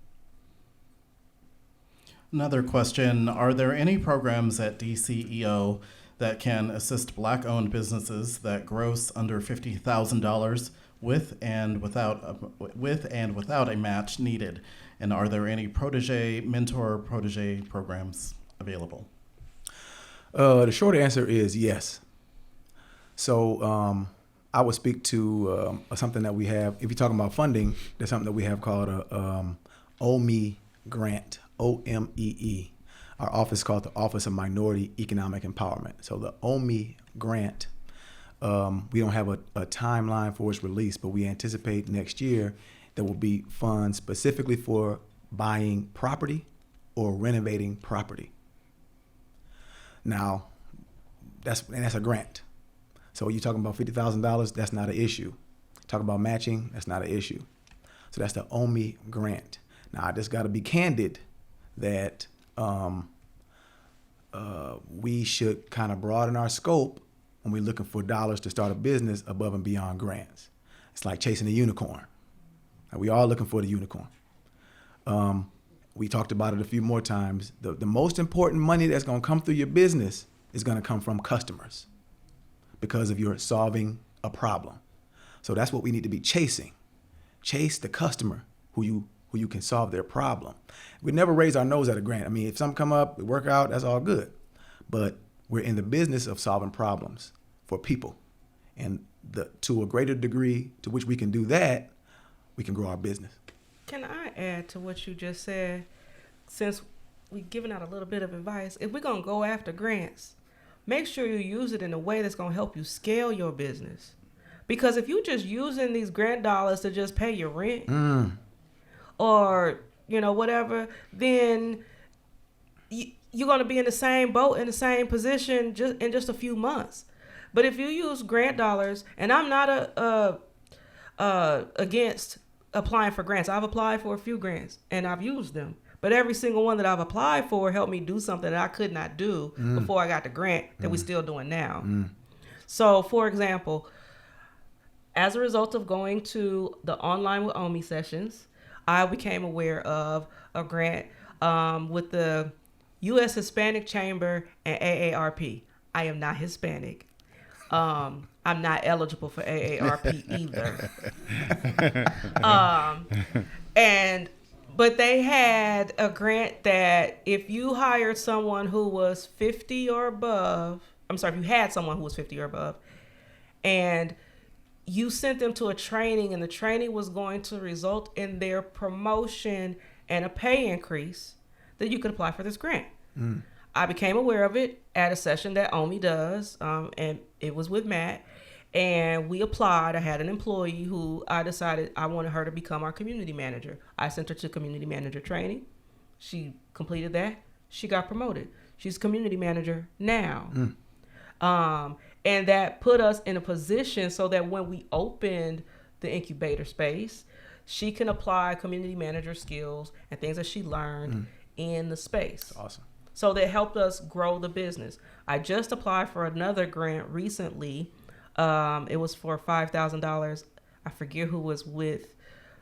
Another question, are there any programs at DCEO that can assist black-owned businesses that gross under $50,000 with and without a match needed? And are there any mentor-protege programs available? The short answer is yes. So I would speak to something that we have. If you're talking about funding, there's something that we have called a Omi Grant, OMEE. Our office is called the Office of Minority Economic Empowerment. So the Omi Grant, we don't have a timeline for its release, but we anticipate next year there will be funds specifically for buying property or renovating property. Now, that's a grant. So you're talking about $50,000, that's not an issue. Talking about matching, that's not an issue. So that's the Omi Grant. Now, I just got to be candid that we should kind of broaden our scope when we're looking for dollars to start a business above and beyond grants. It's like chasing a unicorn. We are looking for the unicorn. We talked about it a few more times. The most important money that's going to come through your business is going to come from customers because of your solving a problem. So that's what we need to be chasing. Chase the customer who you can solve their problem. We never raise our nose at a grant. I mean, if something come up, we work out, that's all good. But we're in the business of solving problems for people. And to a greater degree to which we can do that, we can grow our business. Can I add to what you just said? Since we've given out a little bit of advice, if we're going to go after grants, make sure you use it in a way that's going to help you scale your business. Because if you're just using these grant dollars to just pay your rent or, whatever, then you're going to be in the same boat, in the same position in just a few months. But if you use grant dollars, and I'm not against applying for grants. I've applied for a few grants and I've used them. But every single one that I've applied for helped me do something that I could not do before I got the grant that we're still doing now. So, for example, as a result of going to the Online with Omi sessions, I became aware of a grant with the U.S. Hispanic Chamber and AARP. I am not Hispanic. I'm not eligible for AARP either. But they had a grant that if you hired someone who was 50 or above, if you had someone who was 50 or above, and you sent them to a training and the training was going to result in their promotion and a pay increase, then you could apply for this grant. I became aware of it at a session that Omi does, and it was with Matt. And we applied. I had an employee who I decided I wanted her to become our community manager. I sent her to community manager training. She completed that. She got promoted. She's community manager now. And that put us in a position so that when we opened the incubator space, she can apply community manager skills and things that she learned in the space. That's awesome. So that helped us grow the business. I just applied for another grant recently. It was for $5,000. I forget who was with.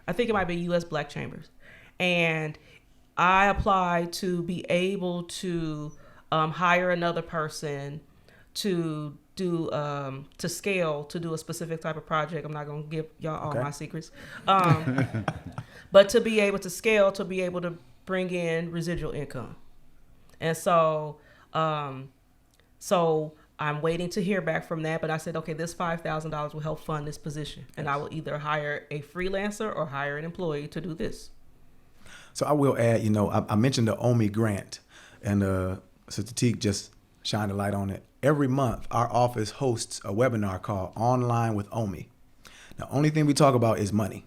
I think it might be U.S. Black Chambers. And I applied to be able to hire another person to do to scale to do a specific type of project. I'm not gonna give y'all all my secrets, but to be able to scale, to be able to bring in residual income. And so I'm waiting to hear back from that. But I said, okay, this $5,000 will help fund this position, and I will either hire a freelancer or hire an employee to do this. So I will add, I mentioned the Omi Grant, and Sister Teague just shined a light on it. Every month, our office hosts a webinar called Online with Omi. The only thing we talk about is money.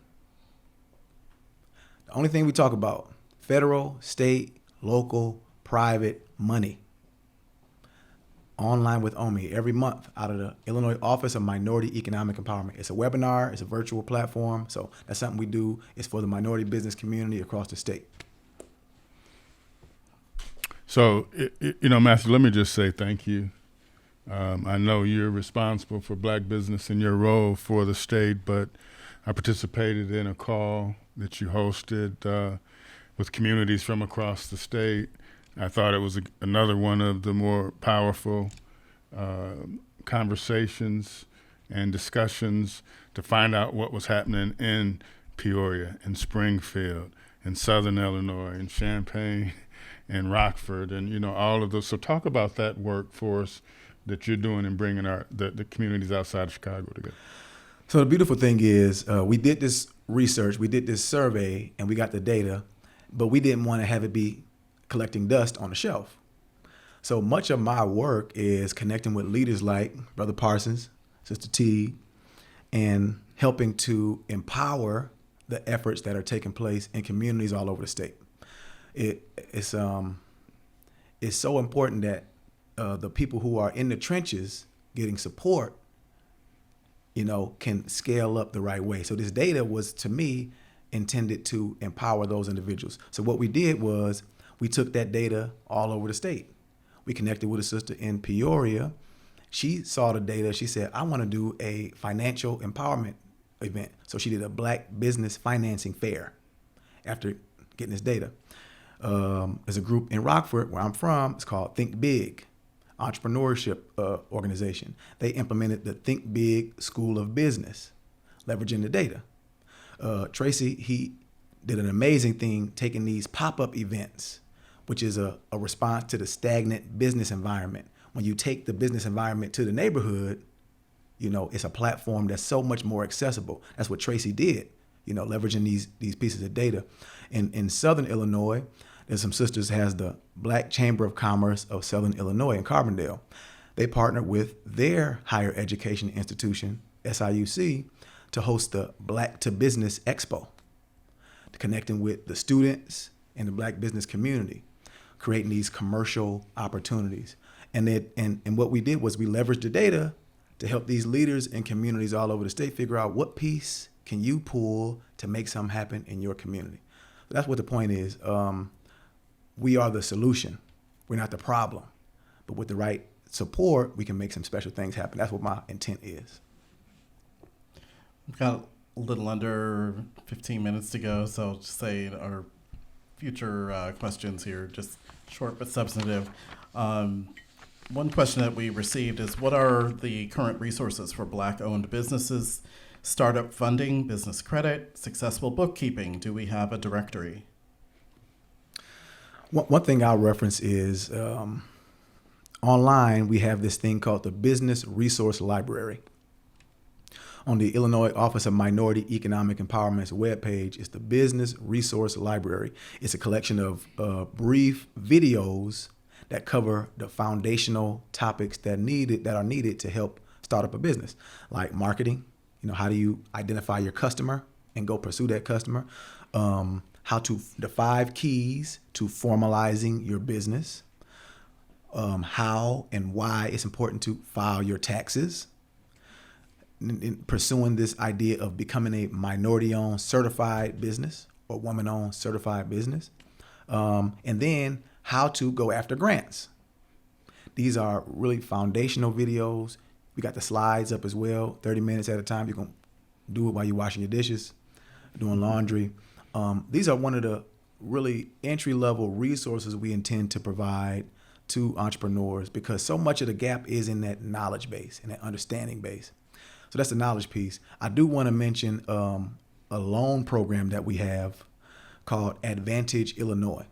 The only thing we talk about, federal, state, local, private money. Online with Omi every month out of the Illinois Office of Minority Economic Empowerment. It's a webinar, it's a virtual platform. So that's something we do. It's for the minority business community across the state. So, Matthew, let me just say thank you. I know you're responsible for Black business in your role for the state, but I participated in a call that you hosted with communities from across the state. I thought it was another one of the more powerful conversations and discussions to find out what was happening in Peoria, in Springfield, in Southern Illinois, in Champaign, in Rockford, and all of those. So talk about that work for us that you're doing in bringing the communities outside of Chicago together. So the beautiful thing is we did this research, we did this survey, and we got the data, but we didn't want to have it be collecting dust on the shelf. So much of my work is connecting with leaders like Brother Parsons, Sister Teague, and helping to empower the efforts that are taking place in communities all over the state. It's so important that the people who are in the trenches getting support, can scale up the right way. So this data was, to me, intended to empower those individuals. So what we did was we took that data all over the state. We connected with a sister in Peoria. She saw the data. She said, I want to do a financial empowerment event. So she did a Black business financing fair after getting this data. There's a group in Rockford, where I'm from. It's called Think Big Entrepreneurship Organization. They implemented the Think Big School of Business, leveraging the data. Tracy, he did an amazing thing taking these pop-up events, which is a response to the stagnant business environment. When you take the business environment to the neighborhood, it's a platform that's so much more accessible. That's what Tracy did, leveraging these pieces of data. In Southern Illinois, there's some sisters has the Black Chamber of Commerce of Southern Illinois in Carbondale. They partnered with their higher education institution, SIUC, to host the Black to Business Expo, connecting with the students and the Black business community, creating these commercial opportunities. And what we did was we leveraged the data to help these leaders in communities all over the state figure out what piece can you pull to make something happen in your community. That's what the point is. We are the solution. We're not the problem. But with the right support, we can make some special things happen. That's what my intent is. We've got a little under 15 minutes to go, so I'll just say our future questions here, just short but substantive. One question that we received is, what are the current resources for Black-owned businesses, startup funding, business credit, successful bookkeeping? Do we have a directory? One thing I'll reference is online, we have this thing called the Business Resource Library. On the Illinois Office of Minority Economic Empowerment's webpage, it's the Business Resource Library. It's a collection of brief videos that cover the foundational topics that are needed to help start up a business, like marketing. How do you identify your customer and go pursue that customer? The 5 keys to formalizing your business. How and why it's important to file your taxes. In pursuing this idea of becoming a minority-owned certified business or woman-owned certified business. And then how to go after grants. These are really foundational videos. We got the slides up as well, 30 minutes at a time. You can do it while you're washing your dishes, doing laundry. These are one of the really entry-level resources we intend to provide to entrepreneurs, because so much of the gap is in that knowledge base and that understanding base. So that's the knowledge piece. I do want to mention a loan program that we have called Advantage Illinois.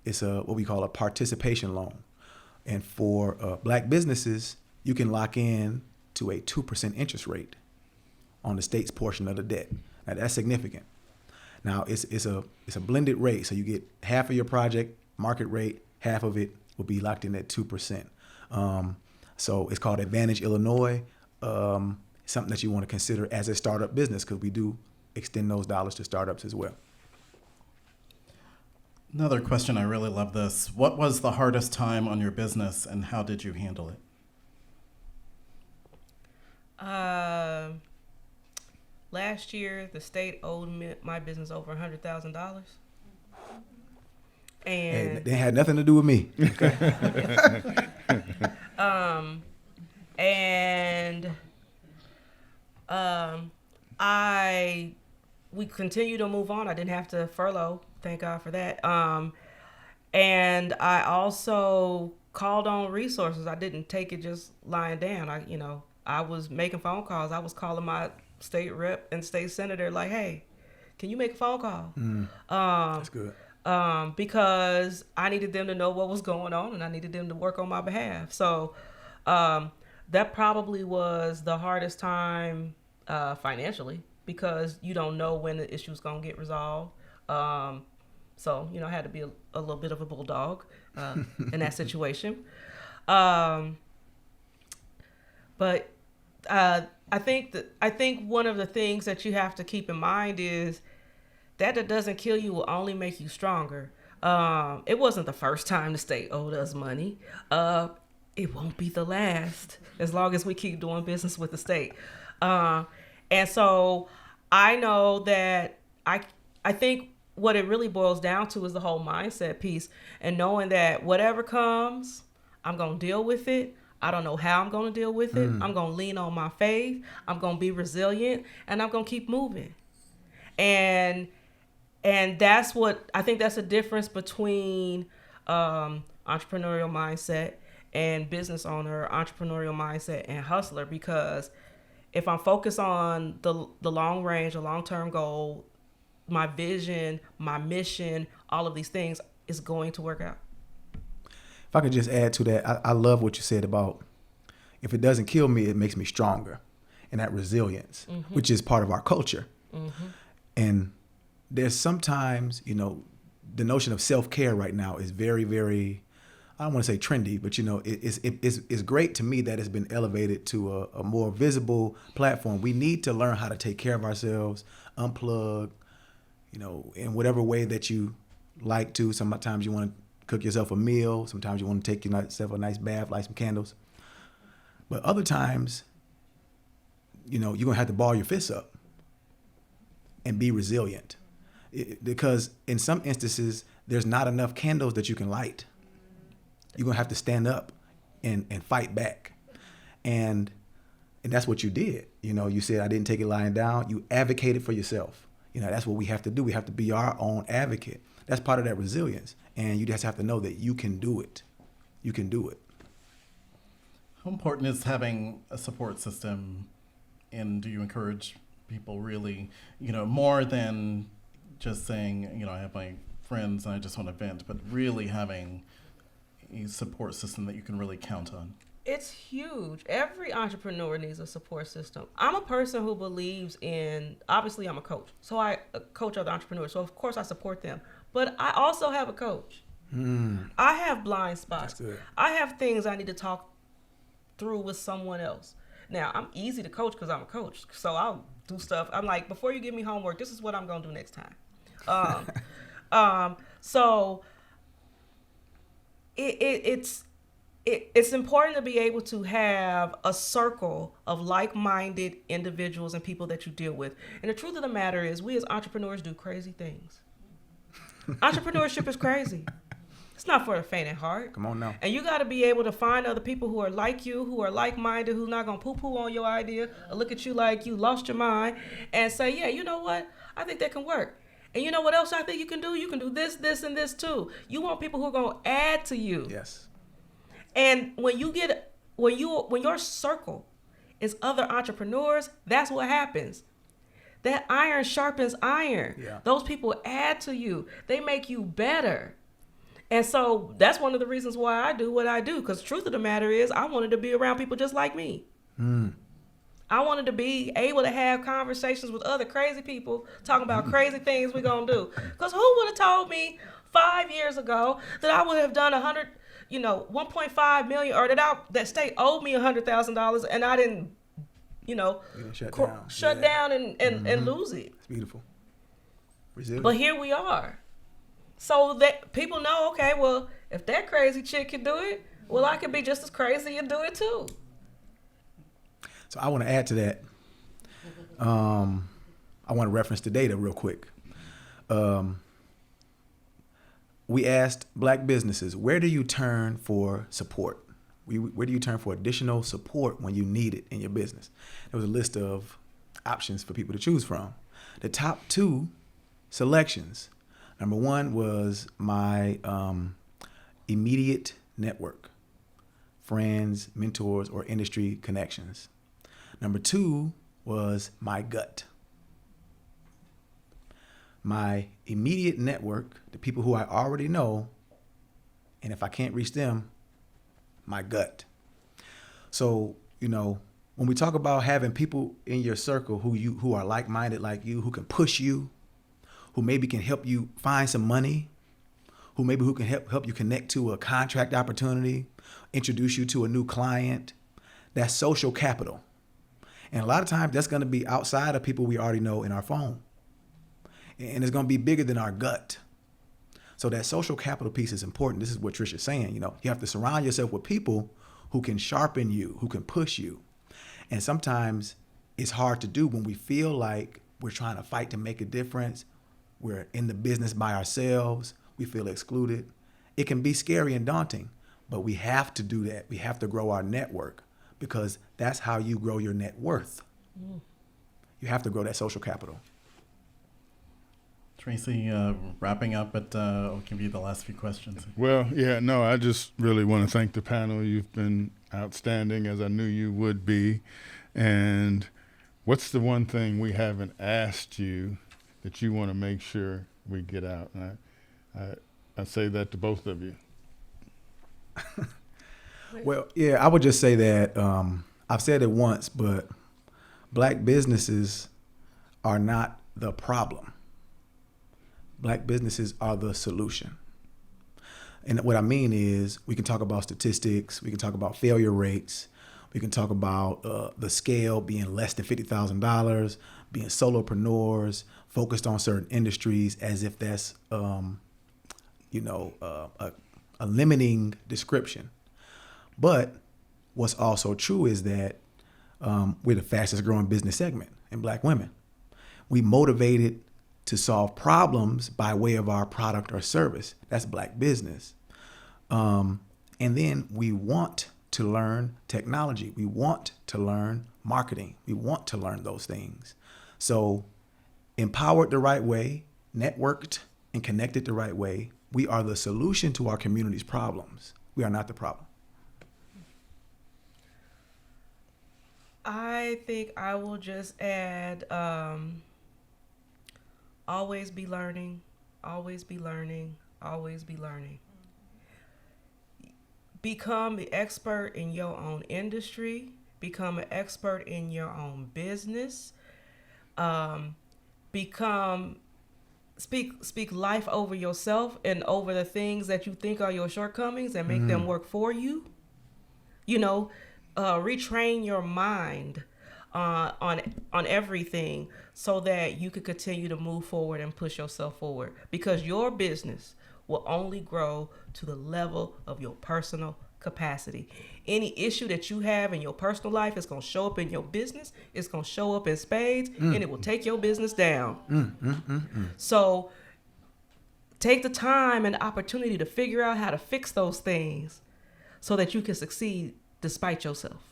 It's what we call a participation loan. And for black businesses, you can lock in to a 2% interest rate on the state's portion of the debt. Now that's significant. Now it's a blended rate, so you get half of your project market rate, half of it will be locked in at 2%. So it's called Advantage Illinois. Something that you want to consider as a startup business, because we do extend those dollars to startups as well. Another question, I really love this. What was the hardest time on your business and how did you handle it? Last year, the state owed my business over $100,000. And they had nothing to do with me. We continue to move on. I didn't have to furlough. Thank God for that. And I also called on resources. I didn't take it just lying down. I was making phone calls. I was calling my state rep and state senator like, hey, can you make a phone call? That's good. Because I needed them to know what was going on and I needed them to work on my behalf. So that probably was the hardest time financially, because you don't know when the issue's going to get resolved. So, I had to be a little bit of a bulldog in that situation. But I think one of the things that you have to keep in mind is that doesn't kill you will only make you stronger. It wasn't the first time the state owed us money. It won't be the last, as long as we keep doing business with the state. And so I know that I think what it really boils down to is the whole mindset piece, and knowing that whatever comes, I'm going to deal with it. I don't know how I'm going to deal with it. I'm going to lean on my faith. I'm going to be resilient, and I'm going to keep moving. And that's what I think, that's the difference between entrepreneurial mindset and business owner, entrepreneurial mindset and hustler. Because if I'm focused on the long range, a long-term goal, my vision, my mission, all of these things is going to work out. If I could just add to that, I love what you said about, if it doesn't kill me, it makes me stronger, and that resilience, which is part of our culture. And there's sometimes, the notion of self-care right now is very, very, I don't want to say trendy, but it's great to me that it's been elevated to a more visible platform. We need to learn how to take care of ourselves, unplug, in whatever way that you like to. Sometimes you want to cook yourself a meal. Sometimes you want to take yourself a nice bath, light some candles. But other times, you're going to have to ball your fists up and be resilient. Because in some instances, there's not enough candles that you can light. You're going to have to stand up and fight back. And that's what you did. You said, I didn't take it lying down. You advocated for yourself. That's what we have to do. We have to be our own advocate. That's part of that resilience. And you just have to know that you can do it. You can do it. How important is having a support system, and do you encourage people really, more than just saying, I have my friends and I just want to vent, but really having a support system that you can really count on? It's huge. Every entrepreneur needs a support system. I'm a person who believes in, obviously I'm a coach, so I coach other entrepreneurs, so of course I support them. But I also have a coach. I have blind spots. I have things I need to talk through with someone else. Now, I'm easy to coach because I'm a coach. So I'll do stuff. I'm like, before you give me homework, this is what I'm going to do next time. So it's important to be able to have a circle of like-minded individuals and people that you deal with. And the truth of the matter is, we as entrepreneurs do crazy things. Entrepreneurship is crazy. It's not for the faint at heart. Come on now. And you got to be able to find other people who are like you, who are like-minded, who's not going to poo-poo on your idea or look at you like you lost your mind and say, yeah, you know what? I think that can work. And you know what else I think you can do? You can do this, this, and this too. You want people who are going to add to you. Yes. And when your circle is other entrepreneurs, that's what happens. That iron sharpens iron. Yeah. Those people add to you. They make you better. And so that's one of the reasons why I do what I do. Because the truth of the matter is, I wanted to be around people just like me. I wanted to be able to have conversations with other crazy people talking about crazy things we're going to do. Because who would have told me 5 years ago that I would have done 1.5 million, or that state owed me $100,000 and I didn't, shut down and lose it. It's beautiful. Resilient. But here we are. So that people know, okay, well, if that crazy chick can do it, well, I can be just as crazy and do it too. So I want to add to that. I want to reference the data real quick. We asked Black businesses, where do you turn for support? Where do you turn for additional support when you need it in your business? There was a list of options for people to choose from. The top 2 selections. Number 1 was my immediate network, friends, mentors, or industry connections. Number 2 was my gut. My immediate network, the people who I already know, and if I can't reach them, my gut. So, when we talk about having people in your circle who are like-minded like you, who can push you, who maybe can help you find some money, who can help you connect to a contract opportunity, introduce you to a new client, that's social capital. And a lot of times that's going to be outside of people we already know in our phone. And it's going to be bigger than our gut. So that social capital piece is important. This is what Tricia's saying. You have to surround yourself with people who can sharpen you, who can push you. And sometimes it's hard to do when we feel like we're trying to fight to make a difference. We're in the business by ourselves. We feel excluded. It can be scary and daunting, but we have to do that. We have to grow our network because that's how you grow your net worth. You have to grow that social capital. Tracy, wrapping up, but I'll give you the last few questions. Well, yeah, no, I just really want to thank the panel. You've been outstanding, as I knew you would be. And what's the one thing we haven't asked you that you want to make sure we get out? And I say that to both of you. Well, yeah, I would just say that I've said it once, but Black businesses are not the problem. Black businesses are the solution. And what I mean is we can talk about statistics, we can talk about failure rates, we can talk about the scale being less than $50,000, being solopreneurs, focused on certain industries as if that's a limiting description. But what's also true is that we're the fastest growing business segment in Black women. We motivated to solve problems by way of our product or service. That's Black business. And then we want to learn technology. We want to learn marketing. We want to learn those things. So empowered the right way, networked and connected the right way, we are the solution to our community's problems. We are not the problem. I think I will just add, always be learning, always be learning, always be learning. Become an expert in your own industry. Become an expert in your own business. Speak life over yourself and over the things that you think are your shortcomings and make them work for you. retrain your mind on everything so that you can continue to move forward and push yourself forward, because your business will only grow to the level of your personal capacity. Any issue that you have in your personal life is going to show up in your business. It's going to show up in spades, and it will take your business down. So take the time and the opportunity to figure out how to fix those things so that you can succeed despite yourself.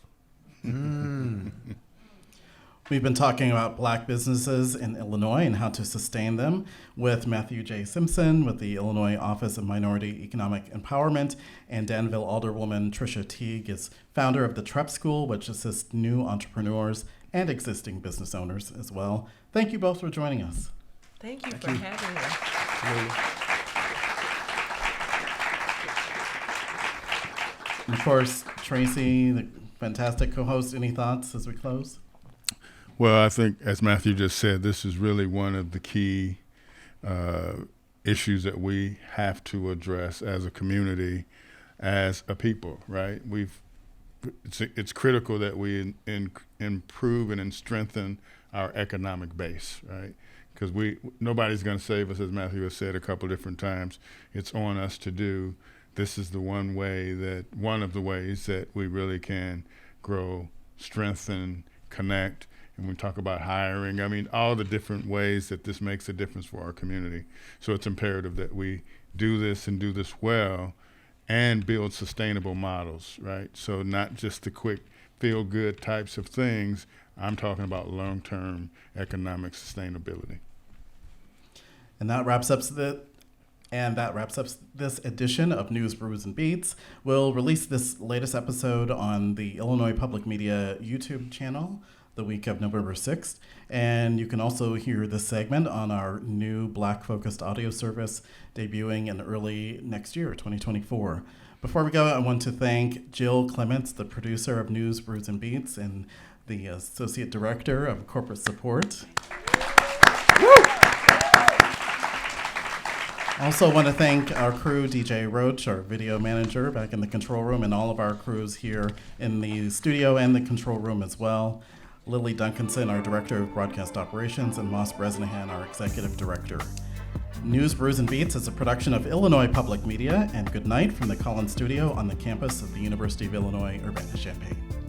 We've been talking about Black businesses in Illinois and how to sustain them with Matthew J. Simpson with the Illinois Office of Minority Economic Empowerment, and Danville Alderwoman Tricia Teague is founder of the Trep School, which assists new entrepreneurs and existing business owners as well. Thank you both for joining us. Thank you for having us. And of course, Tracy, the fantastic co-host, any thoughts as we close? Well, I think, as Matthew just said, this is really one of the key issues that we have to address as a community, as a people, right? It's critical that we improve and strengthen our economic base, right? Because nobody's going to save us, as Matthew has said a couple different times. It's on us to do. This is one of the ways that we really can grow, strengthen, connect. And we talk about hiring, I mean, all the different ways that this makes a difference for our community. So it's imperative that we do this and do this well and build sustainable models, right? So not just the quick feel-good types of things. I'm talking about long-term economic sustainability. And that wraps up this edition of News, Brews, and Beats. We'll release this latest episode on the Illinois Public Media YouTube channel the week of November 6th. And you can also hear this segment on our new Black-focused audio service debuting in early next year, 2024. Before we go, I want to thank Jill Clements, the producer of News, Brews, and Beats, and the Associate Director of Corporate Support. Also want to thank our crew, DJ Roach, our video manager back in the control room, and all of our crews here in the studio and the control room as well. Lily Duncanson, our Director of Broadcast Operations, and Moss Bresnahan, our Executive Director. News, Brews, and Beats is a production of Illinois Public Media, and good night from the Collins Studio on the campus of the University of Illinois, Urbana-Champaign.